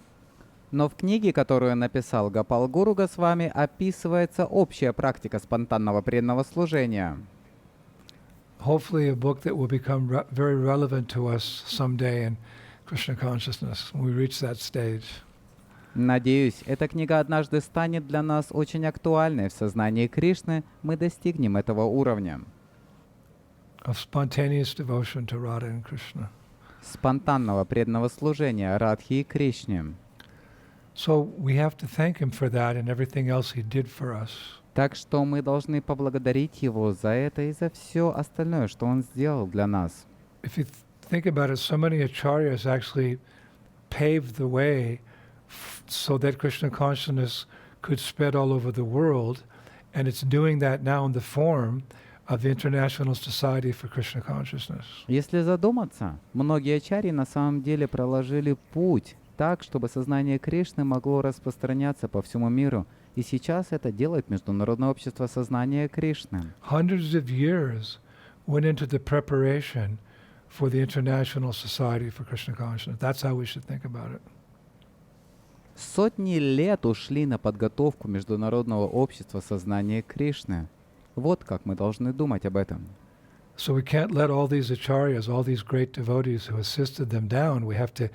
Но в книге, которую написал Гопал Гуру Госвами, описывается общая практика спонтанного преданного служения. Hopefully a book that will become very relevant to us someday in Krishna consciousness when we reach that stage. Надеюсь, эта книга однажды станет для нас очень актуальной в сознании Кришны, мы достигнем этого уровня. Of spontaneous devotion to Radha and Krishna. Спонтанного преданного служения Радхи и Кришне. So we have to thank him for that and everything else he did for us. Так что мы должны поблагодарить его за это и за все остальное, что он сделал для нас. If you think about it, so many acharyas actually paved the way so that Krishna consciousness could spread all over the world, and it's doing that now in the form of the International Society for Krishna Consciousness. Если задуматься, многие ачарьи на самом деле проложили путь так, чтобы сознание Кришны могло распространяться по всему миру, и сейчас это делает Международное общество сознания Кришны. Hundreds of years went into the preparation for the International Society for Krishna Consciousness. That's how we should think about it. Сотни лет ушли на подготовку Международного общества сознания Кришны. Вот как мы должны думать об этом. So we can't let all these acharyas, all these great devotees who assisted them down. We have to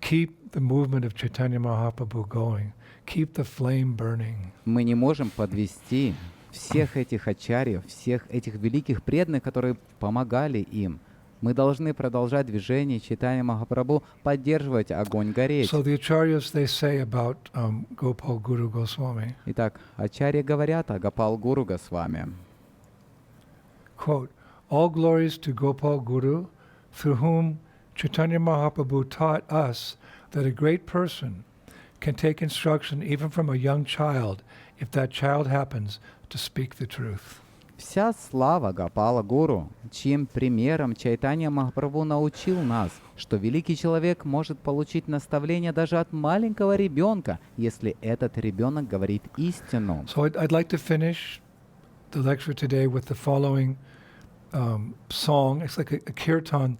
keep the movement of Chaitanya Mahaprabhu going. Keep the flame burning. Мы не можем подвести всех этих ачарьев, всех этих великих преданных, которые помогали им. Мы должны продолжать движение Чайтанья Махапрабху, поддерживать огонь гореть. So the acharyas, they say about Gopal Guru Goswami. Итак, ачарьи говорят о Гопал Гуру Госвами. Quote, all glories to Gopal Guru, through whom Chaitanya Mahaprabhu taught us that a great person can take instruction even from a young child if that child happens to speak the truth. Вся слава Гопала Гуру, чьим примером Чайтанья Махапрабху научил нас, что великий человек может получить наставление даже от маленького ребенка, если этот ребенок говорит истину. So I'd like to finish the lecture today with the following song. It's like a kirtan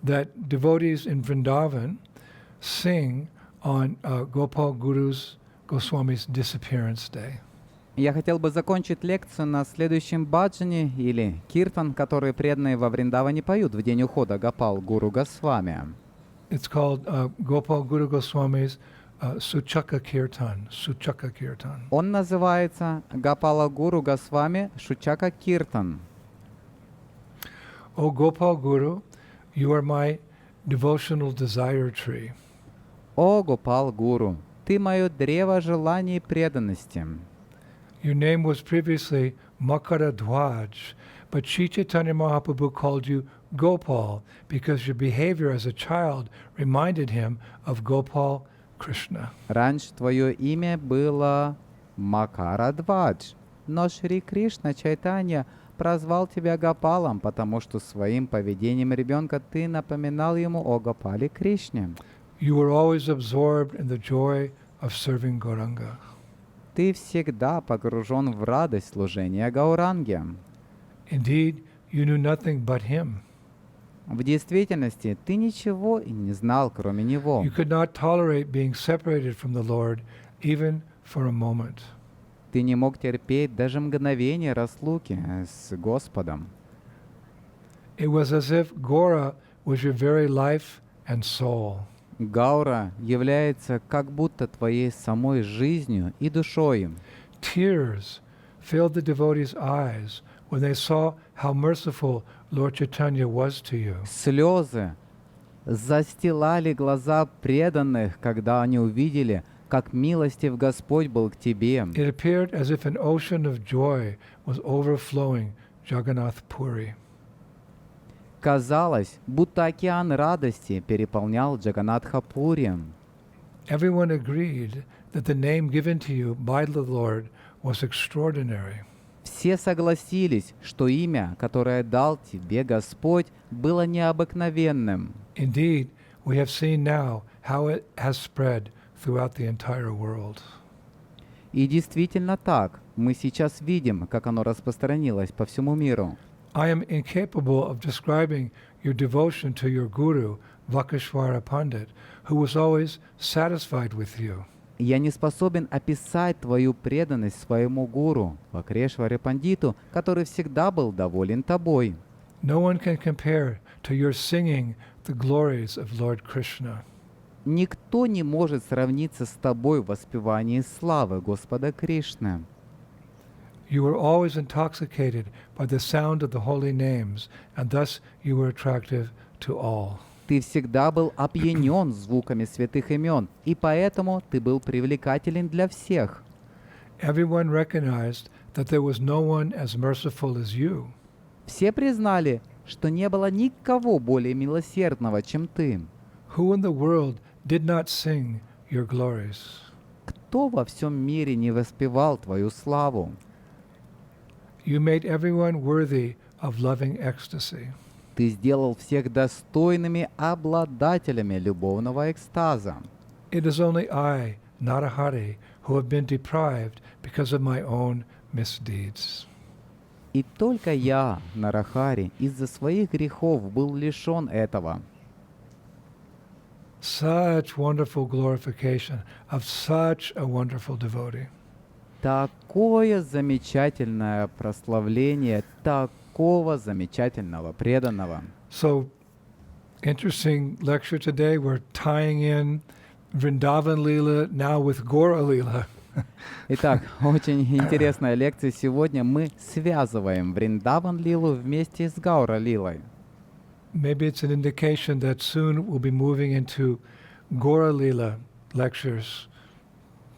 that devotees in Vrindavan sing on Gopal Guru's Goswami's disappearance day. Я хотел бы закончить лекцию на следующем баджане или киртан, который преданные во Вриндаване поют в день ухода Гопал Гуру Госвами. It's called Gopal Guru Goswami's Suchaka Kirtan. Suchaka Kirtan. Он называется Гопала Гуру Госвами Шучака Киртан. O Gopal Guru, you are my devotional desire tree. О Гопал Гуру, ты мое древо желаний и преданности. Your name was previously Makara Dwaj, but Shri Chaitanya Mahaprabhu called you Gopal because your behavior as a child reminded him of Gopal Krishna. Раньше твое имя было Макарадвадж, но Шри Кришна Чайтанья прозвал тебя Гопалом, потому что своим поведением ребенка ты напоминал ему о Гопале Кришне. You were always absorbed in the joy of serving Gauranga. Ты всегда погружен в радость служения Гауранге. Indeed, you knew nothing but him. В действительности, ты ничего и не знал, кроме него. You could not tolerate being separated from the Lord, even for a moment. Ты не мог терпеть даже мгновение разлуки с Господом. It was as if Gaura was your very life and soul. Гаура является как будто твоей самой жизнью и душой. Tears filled the devotees' eyes when they saw how merciful Lord Chaitanya was to you. Слезы застилали глаза преданных, когда они увидели, как милостив Господь был к тебе. It appeared as if an ocean of joy was overflowing Джаганнатха-Пури. Казалось, будто океан радости переполнял Джаганнатха-Пури. Everyone agreed that the name given to you by the Lord was extraordinary. Все согласились, что имя, которое дал тебе Господь, было необыкновенным. Indeed, we have seen now how it has spread throughout the entire world. И действительно так. Мы сейчас видим, как оно распространилось по всему миру. I am incapable of describing your devotion to your guru, Vakashvara Pandit, who was always satisfied with you. Я не способен описать твою преданность своему гуру, Вакрешваре Пандиту, который всегда был доволен тобой. No one can compare to your singing the glories of Lord Krishna. Никто не может сравниться с тобой в воспевании славы Господа Кришны. You were always intoxicated by the sound of the holy names, and thus you were attractive to all. Ты всегда был опьянен звуками святых имен, и поэтому ты был привлекателен для всех. Everyone recognized that there was no one as merciful as you. Все признали, что не было никого более милосердного, чем ты. Who in the world did not sing your glories? Кто во всем мире не воспевал твою славу? You made everyone worthy of loving ecstasy. Ты сделал всех достойными обладателями любовного экстаза. It is only I, Narahari, who have been deprived because of my own misdeeds. И только я, Нарахари, из-за своих грехов был лишен этого. Such wonderful glorification of such a wonderful devotee. Такое замечательное прославление такого замечательного преданного. So, interesting lecture today. We're tying in Vrindavan Leela now with Gaura Leela. Итак, очень интересная лекция сегодня. Мы связываем Вриндаван Лилу вместе с Гаура Лилой. Maybe it's an indication that soon we'll be moving into Gaura Leela lectures.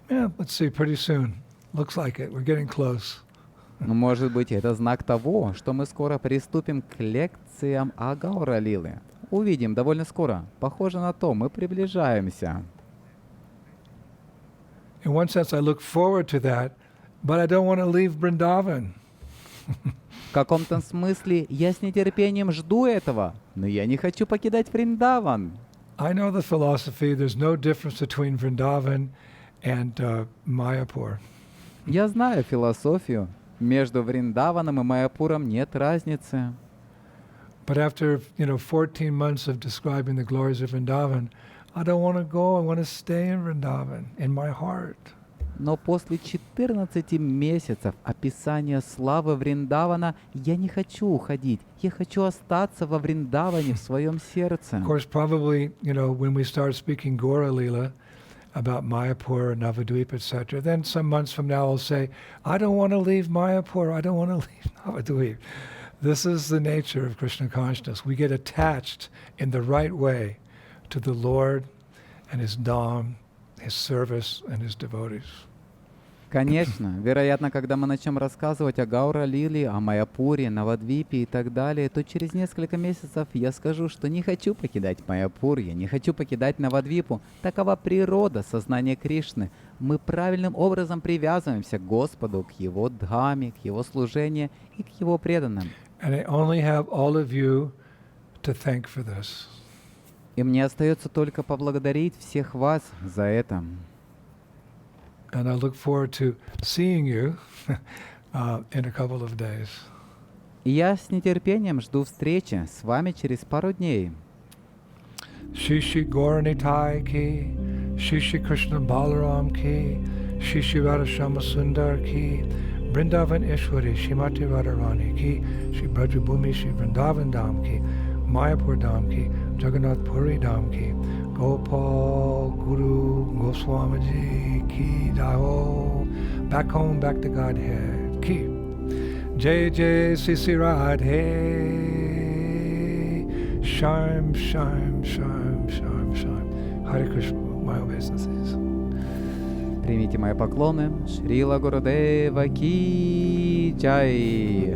Yeah, let's see, pretty soon. Looks like it. We're getting close. Может быть, это знак того, что мы скоро приступим к лекциям о Гаура Лилы. Увидим довольно скоро. Похоже на то, мы приближаемся. In one sense, I look forward to that, but I don't want to leave Vrindavan. В каком-то смысле я с нетерпением жду этого, но я не хочу покидать Вриндаван. I know the philosophy. There's no difference between Vrindavan and Mayapur. Я знаю философию. Между Вриндаваном и Майяпуром нет разницы. But after 14 months of describing the glories of Vrindavan, I don't want to go. I want to stay in Vrindavan, in my heart. Но после 14 месяцев описания славы Вриндавана я не хочу уходить. Я хочу остаться во Вриндаване в своем сердце. Of course, probably, when we start speaking Gaura Leela about Mayapur, Navadvip, etc., then some months from now I'll say, I don't want to leave Mayapur. I don't want to leave Navadvip. This is the nature of Krishna consciousness. We get attached in the right way to the Lord and His Dham, His service, and His devotees. Конечно, вероятно, когда мы начнем рассказывать о Гаура Лиле, о Майяпуре, Навадвипе и так далее, то через несколько месяцев я скажу, что не хочу покидать Майяпур, я не хочу покидать Навадвипу. Такова природа сознания Кришны. Мы правильным образом привязываемся к Господу, к Его Дхаме, к Его служению и к Его преданным. And I only have all of you to thank for this. И мне остается только поблагодарить всех вас за это. And I look forward to seeing you in a couple of days. И я с нетерпением жду встречи с вами через пару дней. Shishi Gauranitai ki, Shishi Krishna Balaram ki, Shishi Radhashama Sundar ki, Vrindavan Ishwari, Shrimati Radharani ki, Shri Brajabhumi, Shri Vrindavan Dham ki, Mayapur Dham ki, Jagannath-Puri Dham ki, Gopal Guru Goswamiji ki, Jai-ho, back home, back to Godhead ki, Jai Jai Sisi Radhe, Sharm, Sharm, Sharm, Sharm, Sharm. Hare Krishna, my obeisances. Примите мои поклоны. Шрила Гурудева ки джай.